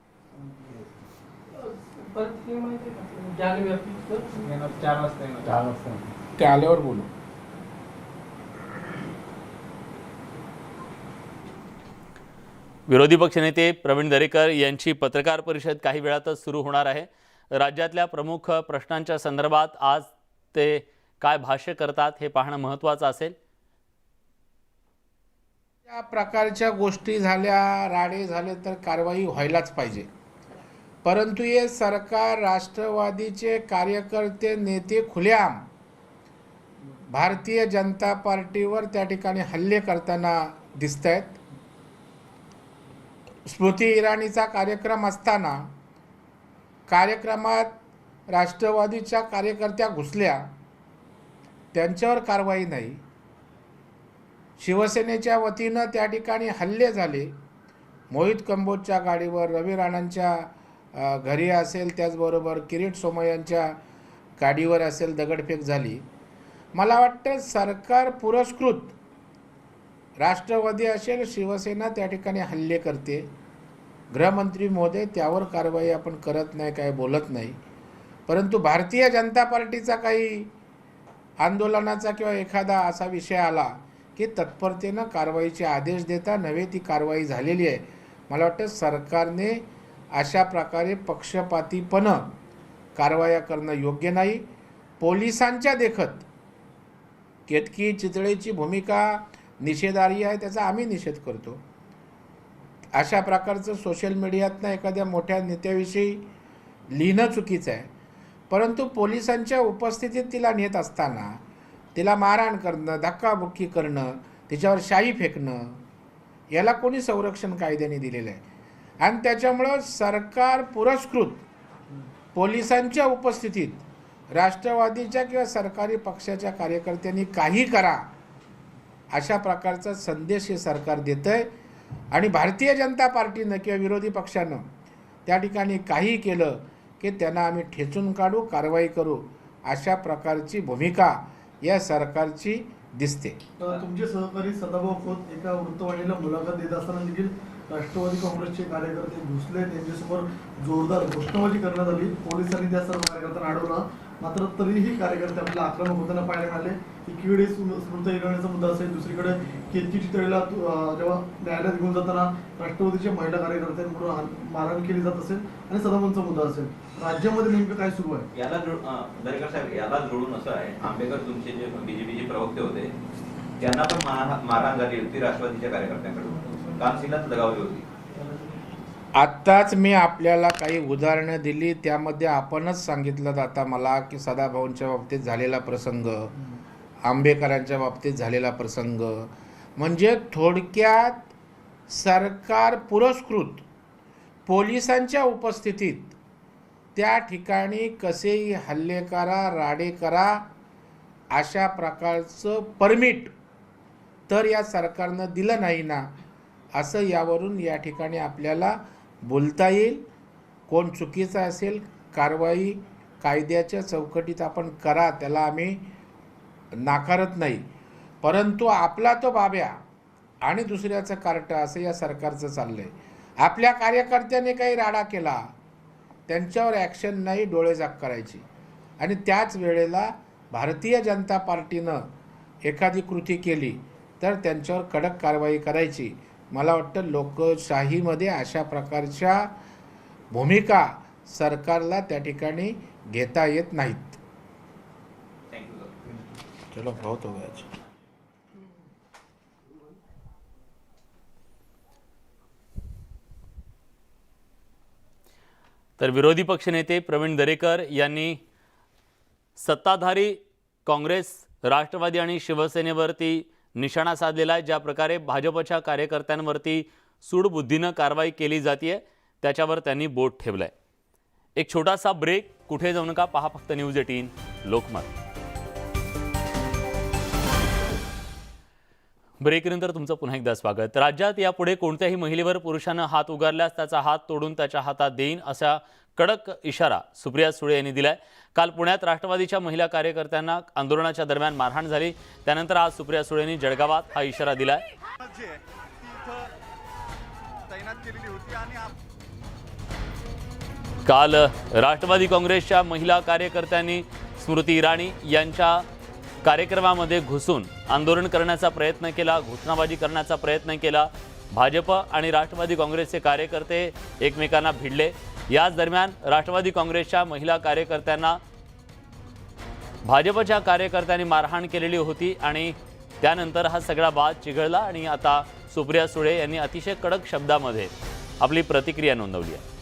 आल्यावर बोलू. विरोधी पक्षनेते प्रवीण दरेकर यांची पत्रकार परिषद काही वेळातच सुरू होणार आहे. राज्यातल्या प्रमुख प्रश्नांच्या संदर्भात आज ते काय भाष्य करतात हे पाहणं महत्त्वाचं असेल. या प्रकारच्या गोष्टी झाल्या, राडे झाले तर कारवाई व्हायलाच पाहिजे. परंतु हे सरकार, राष्ट्रवादीचे कार्यकर्ते, नेते खुलेआम भारतीय जनता पार्टीवर त्या ठिकाणी हल्ले करताना दिसत आहेत. स्मृती इराणीचा कार्यक्रम असताना कार्यक्रमात राष्ट्रवादीच्या कार्यकर्त्या घुसल्या, त्यांच्यावर कारवाई नाही. शिवसेनेच्या वतीनं त्या ठिकाणी हल्ले झाले. मोहित कंबोजच्या गाडीवर, रवी राणांच्या घरी असेल, त्याचबरोबर किरीट सोमय्यांच्या गाडीवर असेल दगडफेक झाली. मला वाटतं सरकार पुरस्कृत राष्ट्रवादी असेल, शिवसेना त्या ठिकाणी हल्ले करते. गृहमंत्री महोदय त्यावर कारवाई आपण करत नाही, काय बोलत नाही. परंतु भारतीय जनता पार्टीचा काही आंदोलनाचा किंवा एखादा असा विषय आला की तत्परतेनं कारवाईचे आदेश देता नव्हे, ती कारवाई झालेली आहे. मला वाटतं सरकारने अशा प्रकारे पक्षपातीपणं कारवाया करणं योग्य नाही. पोलिसांच्या देखत केतकी चितळेची भूमिका निषेधार्ह आहे, त्याचा आम्ही निषेध करतो. अशा प्रकारचं सोशल मीडियातनं एखाद्या मोठ्या नेत्याविषयी लिहिणं चुकीचं आहे. परंतु पोलिसांच्या उपस्थितीत तिला नेत असताना तिला मारहाण करणं, धक्काबुक्की करणं, तिच्यावर शाई फेकणं, याला कोणी संरक्षण कायद्याने दिलेलं आहे. आणि त्याच्यामुळं सरकार पुरस्कृत पोलिसांच्या उपस्थितीत राष्ट्रवादीच्या किंवा सरकारी पक्षाच्या कार्यकर्त्यांनी काही करा अशा प्रकारचा संदेश हे सरकार देतं आहे. आणि भारतीय जनता पार्टीनं किंवा विरोधी पक्षानं त्या ठिकाणी काही केलं की त्यांना आम्ही ठेचून काढू, कारवाई करू, अशा प्रकारची भूमिका या सरकारची दिसते. तुमचे सहकारी सदाभाऊ खोत एका वृत्तवाहिनीला मुलाखत देत असताना देखील राष्ट्रवादी काँग्रेसचे कार्यकर्ते घुसले, त्यांच्यासमोर जोरदार घोषणाबाजी करण्यात आली. पोलिसांनी त्या सर्व कार्यकर्त्यांना अडवलं, मात्र तरीही कार्यकर्ते आपल्याला आक्रमक होताना पाहायला मिळाले. एकीकडे स्मृती इराणीचा मुद्दा असेल, दुसरीकडे केतकी चितळेला जेव्हा न्यायालयात घेऊन जाताना राष्ट्रवादीच्या महिला कार्यकर्त्यांकडून मारहाण केली जात असेल आणि सदाभाऊंचा मुद्दा असेल. राज्यामध्ये नेमकं काय सुरू आहे? दरेकर साहेब, याला जोडून असं आहे, आंबेकर तुमचे जे बीजेपीचे प्रवक्ते होते त्यांना पण मारहाण झाली होती राष्ट्रवादीच्या कार्यकर्त्यांकडून, कानसिलात लगावली होती. आत्ताच मी आपल्याला काही उदाहरणं दिली, त्यामध्ये आपणच सांगितलं आता मला की सदाभाऊंच्या बाबतीत झालेला प्रसंग, आंबेकरांच्या बाबतीत झालेला प्रसंग. म्हणजे थोडक्यात सरकार पुरस्कृत पोलिसांच्या उपस्थितीत त्या ठिकाणी कसेही हल्ले करा, राडे करा, अशा प्रकारचं परमिट तर या सरकारनं दिलं नाही ना, असं यावरून या ठिकाणी आपल्याला बोलता येईल. कोण चुकीचं असेल, कारवाई कायद्याच्या चौकटीत आपण करा, त्याला आम्ही नाकारत नाही. परंतु आपला तो बाब्या आणि दुसऱ्याचं कार्टं असं या सरकारचं चाललं आहे. आपल्या कार्यकर्त्याने काही राडा केला, त्यांच्यावर ॲक्शन नाही, डोळेझाक करायची. आणि त्याच वेळेला भारतीय जनता पार्टीनं एखादी कृती केली तर त्यांच्यावर कडक कारवाई करायची. मला वाटतं लोकशाहीमध्ये अशा प्रकारच्या भूमिका सरकारला त्या ठिकाणी घेता येत नाहीत. चलो बहुत हो गया. तर विरोधी पक्षनेते प्रवीण दरेकर यांनी सत्ताधारी काँग्रेस, राष्ट्रवादी आणि शिवसेनेवरती निशाणा साधलेला आहे. ज्या प्रकारे भाजपच्या कार्यकर्त्यांवरती सूडबुद्धीनं कारवाई केली जाते त्याच्यावर त्यांनी बोट ठेवलंय. एक छोटासा ब्रेक, कुठे जाऊ नका, पहा फक्त न्यूज 18 लोकमत. ब्रेकनंतर तुमचं पुन्हा एकदा स्वागत. राज्यात यापुढे कोणत्याही महिलेवर पुरुषानं हात उगारल्यास त्याचा हात तोडून त्याच्या हातात देईन असा कडक इशारा सुप्रिया सुळे यांनी दिलाय. काल पुण्यात राष्ट्रवादीच्या महिला कार्यकर्त्यांना आंदोलनाच्या दरम्यान मारहाण झाली. त्यानंतर आज सुप्रिया सुळेंनी जळगावात हा इशारा दिलाय. काल राष्ट्रवादी काँग्रेसच्या महिला कार्यकर्त्यांनी स्मृती इराणी यांच्या कार्यक्रमामध्ये घुसून आंदोलन करण्याचा प्रयत्न केला, घोषणाबाजी करण्याचा प्रयत्न केला. भाजप आणि राष्ट्रवादी काँग्रेसचे कार्यकर्ते एकमेकांना भिडले. याच दरम्यान राष्ट्रवादी काँग्रेसच्या महिला कार्यकर्त्यांना भाजपच्या कार्यकर्त्यांनी मारहाण केलेली होती आणि त्यानंतर हा सगळा वाद चिघळला आणि आता सुप्रिया सुळे यांनी अतिशय कडक शब्दामध्ये आपली प्रतिक्रिया नोंदवली आहे.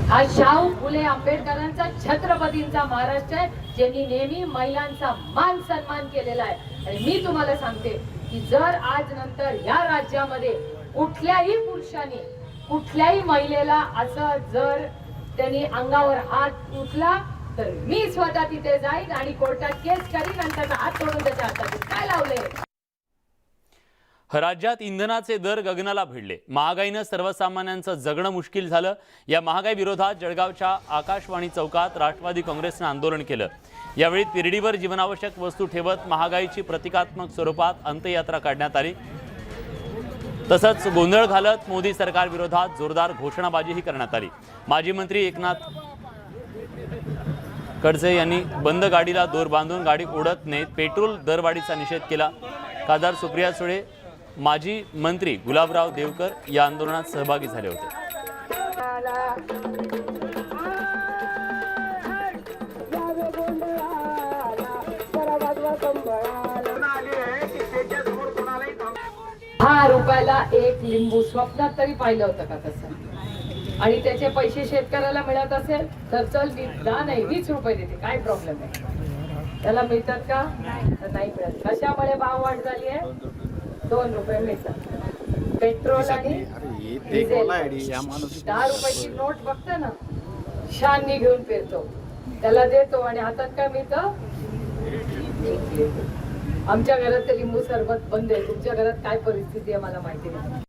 हा शाहू फुले आंबेडकरांचा छत्रपतींचा महाराष्ट्र आहे, ज्यांनी नेहमी महिलांचा मान सन्मान केलेला आहे. आणि मी तुम्हाला सांगते की जर आज नंतर या राज्यामध्ये कुठल्याही पुरुषाने कुठल्याही महिलेला असं जर त्यांनी अंगावर हात उचला तर मी स्वतः तिथे जाईन आणि कोर्टात केस करीन आणि त्याचा हात तोडून त्याच्या हातात काय लावले. राज्यात इंधनाचे दर गगनाला भिडले. महागाईनं सर्वसामान्यांचं जगणं मुश्किल झालं. या महागाई विरोधात जळगावच्या आकाशवाणी चौकात राष्ट्रवादी काँग्रेसनं आंदोलन केलं. यावेळी तिरडीवर जीवनावश्यक वस्तू ठेवत महागाईची प्रतिकात्मक स्वरूपात अंत्ययात्रा काढण्यात आली. तसंच गोंधळ घालत मोदी सरकार विरोधात जोरदार घोषणाबाजीही करण्यात आली. माजी मंत्री एकनाथ खडसे यांनी बंद गाडीला दोर बांधून गाडी ओढत नेत पेट्रोल दरवाढीचा निषेध केला. खासदार सुप्रिया सुळे, माजी मंत्री गुलाबराव देवकर या आंदोलनात सहभागी झाले होते. ₹10 एक लिंबू स्वप्नात तरी पाहिलं होतं का तसं? आणि त्याचे पैसे शेतकऱ्याला मिळत असेल तर चल नाही 20 रुपये देते, काय प्रॉब्लेम आहे? त्याला मिळतात का? तर नाही मिळत. कशामुळे भाव वाढ झाली आहे? 2 रुपये मिळतात. पेट्रोल आणि डिझेल 10 रुपयाची नोट बघता ना, शाननी घेऊन फिरतो, त्याला देतो आणि हातात काय मिळतं? आमच्या घरात ते लिंबू सरबत बंद आहे. तुमच्या घरात काय परिस्थिती आहे मला माहिती नाही.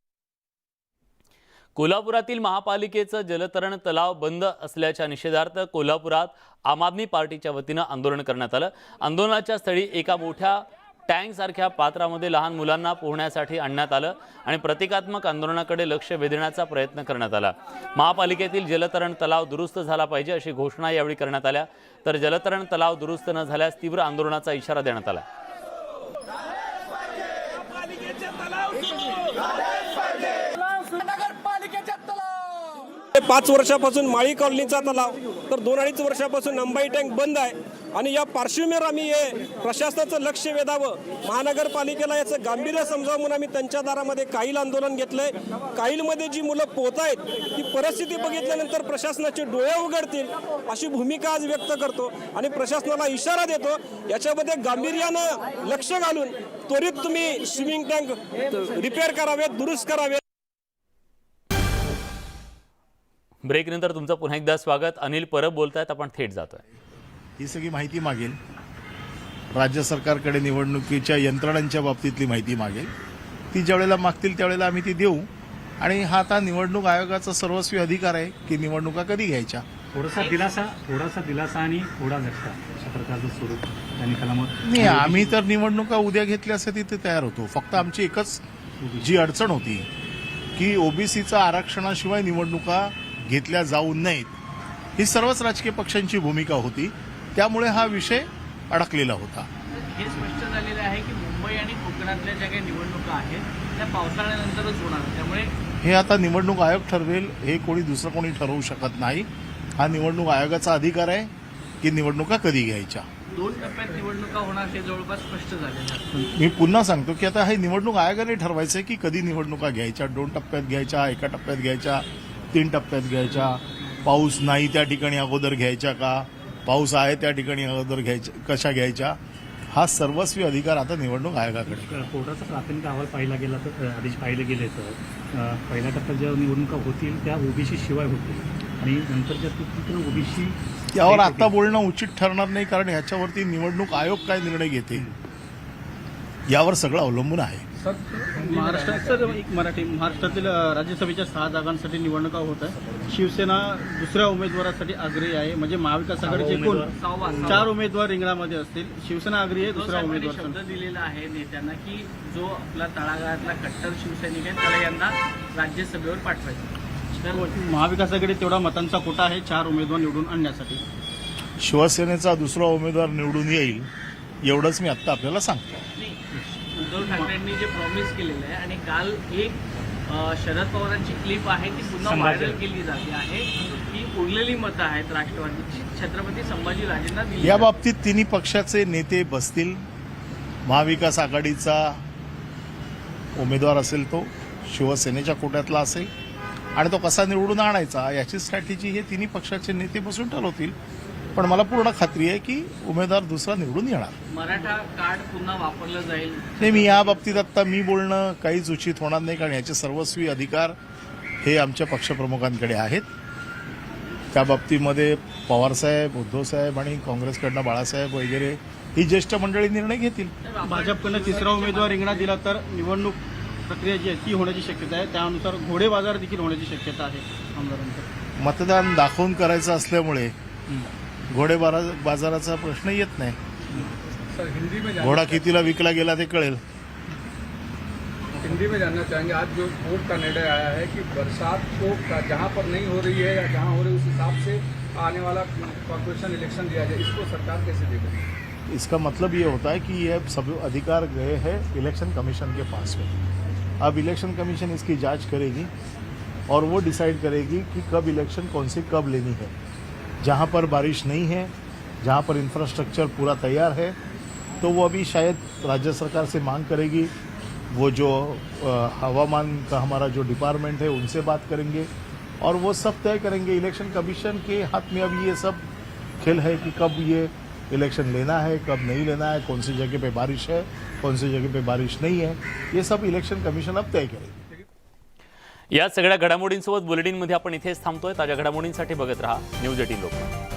कोल्हापुरातील महापालिकेचं जलतरण तलाव बंद असल्याच्या निषेधार्थ कोल्हापुरात आम आदमी पार्टीच्या वतीनं आंदोलन करण्यात आलं. आंदोलनाच्या स्थळी एका मोठ्या टँकसारख्या पात्रामध्ये लहान मुलांना पोहण्यासाठी आणण्यात आलं आणि प्रतिकात्मक आंदोलनाकडे लक्ष वेधण्याचा प्रयत्न करण्यात आला. महापालिकेतील जलतरण तलाव दुरुस्त झाला पाहिजे अशी घोषणा यावेळी करण्यात आल्या. तर जलतरण तलाव दुरुस्त न झाल्यास तीव्र आंदोलनाचा इशारा देण्यात आला. 5 वर्षापासून माळी कॉलनीचा तलाव तर 2-2.5 वर्षापासून अंबाई टँक बंद आहे आणि या पार्श्वभूमीवर आम्ही हे प्रशासनाचं लक्ष वेधावं, महानगरपालिकेला याचं गांभीर्य समजावं म्हणून आम्ही त्यांच्या दारामध्ये काईल आंदोलन घेतलंय. काईलमध्ये जी मुलं पोहत आहेत ती परिस्थिती बघितल्यानंतर प्रशासनाचे डोळे उघडतील अशी भूमिका आज व्यक्त करतो आणि प्रशासनाला इशारा देतो याच्यामध्ये गांभीर्यानं लक्ष घालून त्वरित तुम्ही स्विमिंग टँक रिपेअर करावेत, दुरुस्त करावेत. ब्रेकनंतर तुमचं पुन्हा एकदा स्वागत. अनिल परब बोलतायत, आपण थेट जातोय. ही सगळी माहिती मागेल, राज्य सरकारकडे निवडणुकीच्या यंत्रणांच्या बाबतीतली माहिती मागेल. ती ज्यावेळेला मागतील त्यावेळेला आम्ही ती देऊ. आणि हा आता निवडणूक आयोगाचा सर्वस्वी अधिकार आहे की निवडणुका कधी घ्यायच्या. थोडासा दिलासा आणि थोडा झटका अशा प्रकारचं स्वरूप त्या निकालामध्ये नाही, आम्ही तर निवडणुका उद्या घेतल्यासाठी ते तयार होतो. फक्त आमची एकच जी अडचण होती की ओबीसीचा आरक्षणाशिवाय निवडणुका घेतल्या जाऊ नयेत, ही सर्वच राजकीय पक्षांची भूमिका होती. त्यामुळे हा विषय अडकलेला होता. हे स्पष्ट झालेलं आहे की मुंबई आणि कोकणातल्या ज्या काही निवडणुका आहेत त्या पावसाळ्यानंतरच होणार. त्यामुळे हे आता निवडणूक आयोग ठरवेल, हे कोणी दुसरं कोणी ठरवू शकत नाही. हा निवडणूक आयोगाचा अधिकार आहे की निवडणुका कधी घ्यायच्या. 2 टप्प्यात निवडणुका होणार हे जवळपास स्पष्ट झालेलं आहे. मी पुन्हा सांगतो की आता हे निवडणूक आयोगाने ठरवायचं आहे की कधी निवडणुका घ्यायच्या. 2 टप्प्यात घ्यायच्या, 1 टप्प्यात घ्यायच्या, 3 टप्प्यात घ्यायच्या, पाऊस नाही त्या ठिकाणी अगोदर घ्यायच्या का, पाऊस आहे त्या ठिकाणी अगोदर घ्यायच्या, कशा घ्यायच्या, हा सर्वस्वी अधिकार आता निवडणूक आयोगाकडे. कोर्टाचा प्राथमिक अहवाल पाहिला गेला तर आदेश पाहिले गेले तर पहिल्या टप्प्यात ज्या निवडणुका होतील त्या ओबीसी शिवाय होतील. आणि नंतरच्या तुकतीतून ओबीसी यावर आता बोलणं उचित ठरणार नाही, कारण ह्याच्यावरती निवडणूक आयोग काय निर्णय घेते यावर सगळं अवलंबून आहे. महाराष्ट्रात सर एक महाराष्ट्रातील राज्यसभेच्या 6 जागांसाठी निवडणुका होत आहे. शिवसेना दुसऱ्या उमेदवारासाठी आग्रही आहे, म्हणजे महाविकास आघाडीचे एकूण 4 उमेदवार रिंगणामध्ये असतील. शिवसेना आग्रही आहे दुसऱ्या उमेदवार. शब्द दिलेला आहे नेत्यांना की जो आपला तळागाळातला कट्टर शिवसैनिक आहे त्याला यांना राज्यसभेवर पाठवायचं. तर महाविकास आघाडी तेवढा मतांचा कोटा आहे 4 उमेदवार निवडून आणण्यासाठी. शिवसेनेचा दुसरा उमेदवार निवडून येईल एवढंच मी आत्ता आपल्याला सांगतो. उद्धव ठाकरेंनी जे प्रॉमिस केलेलं आहे आणि काल एक शरद पवारांची क्लिप आहे ती पुन्हा व्हायरल केली जाते आहे की उरलेली मतं आहेत राष्ट्रवादीची छत्रपती संभाजीराजेंना दिली. या बाबतीत तिन्ही पक्षाचे नेते बसतील. महाविकास आघाडीचा उमेदवार असेल तो शिवसेनेच्या कोट्यातला असेल आणि तो कसा निवडून आणायचा याची स्ट्रॅटेजी हे तिन्ही पक्षाचे नेते बसून ठरवतील. पण मला पूर्ण खात्री आहे की उमेदवार दुसरा निवडून येणार. मराठा कार्ड पुन्हा वापरलं जाईल. नाही, मी या बाबतीत आता मी बोलणं काहीच उचित होणार नाही, कारण याचे सर्वस्वी अधिकार हे आमच्या पक्षप्रमुखांकडे आहेत. त्या बाबतीमध्ये पवारसाहेब, उद्धवसाहेब आणि काँग्रेसकडनं बाळासाहेब वगैरे ही ज्येष्ठ मंडळी निर्णय घेतील. भाजपकडनं तिसरा उमेदवार रिंगणात दिला तर निवडणूक प्रक्रिया जी आहे ती होण्याची शक्यता आहे. त्यानुसार घोडेबाजार देखील होण्याची शक्यता आहे आमदारांचं. मतदान दाखवून करायचं असल्यामुळे घोडे बाजाराचा प्रश्न येत नाही. घोडा कितीला विकला गेला ते कळेल. हिंदी में जानना चाहेंगे, आज जो कोर्ट का निर्णय आया है कि बरसात को जहां पर नहीं हो रही है या जहां हो रही है उस हिसाब से आने वाला कॉर्पोरेशन इलेक्शन दिया जाए, इसको सरकार कैसे देगी? इसका मतलब ये होता है कि ये सब अधिकार गए हैं इलेक्शन कमीशन के पास में. अब इलेक्शन कमीशन इसकी जांच करेगी और वो डिसाइड करेगी कि कब इलेक्शन कौन सी कब लेनी है. जहाँ पर बारिश नहीं है, जहाँ पर इंफ्रास्ट्रक्चर पूरा तैयार है, तो वो अभी शायद राज्य सरकार से मांग करेगी. वो जो हवामान का हमारा जो डिपार्टमेंट है उनसे बात करेंगे और वो सब तय करेंगे. इलेक्शन कमीशन के हाथ में अभी ये सब खेल है कि कब ये इलेक्शन लेना है, कब नहीं लेना है, कौन सी जगह पे बारिश है, कौन सी जगह पे बारिश नहीं है, ये सब इलेक्शन कमीशन अब तय करेगी. या सगळ्या घडामोडींसोबत बुलेटिनमध्ये आपण इथेच थांबतोय. ताज्या घडामोडींसाठी बघत रहा न्यूज 18 लोकमत.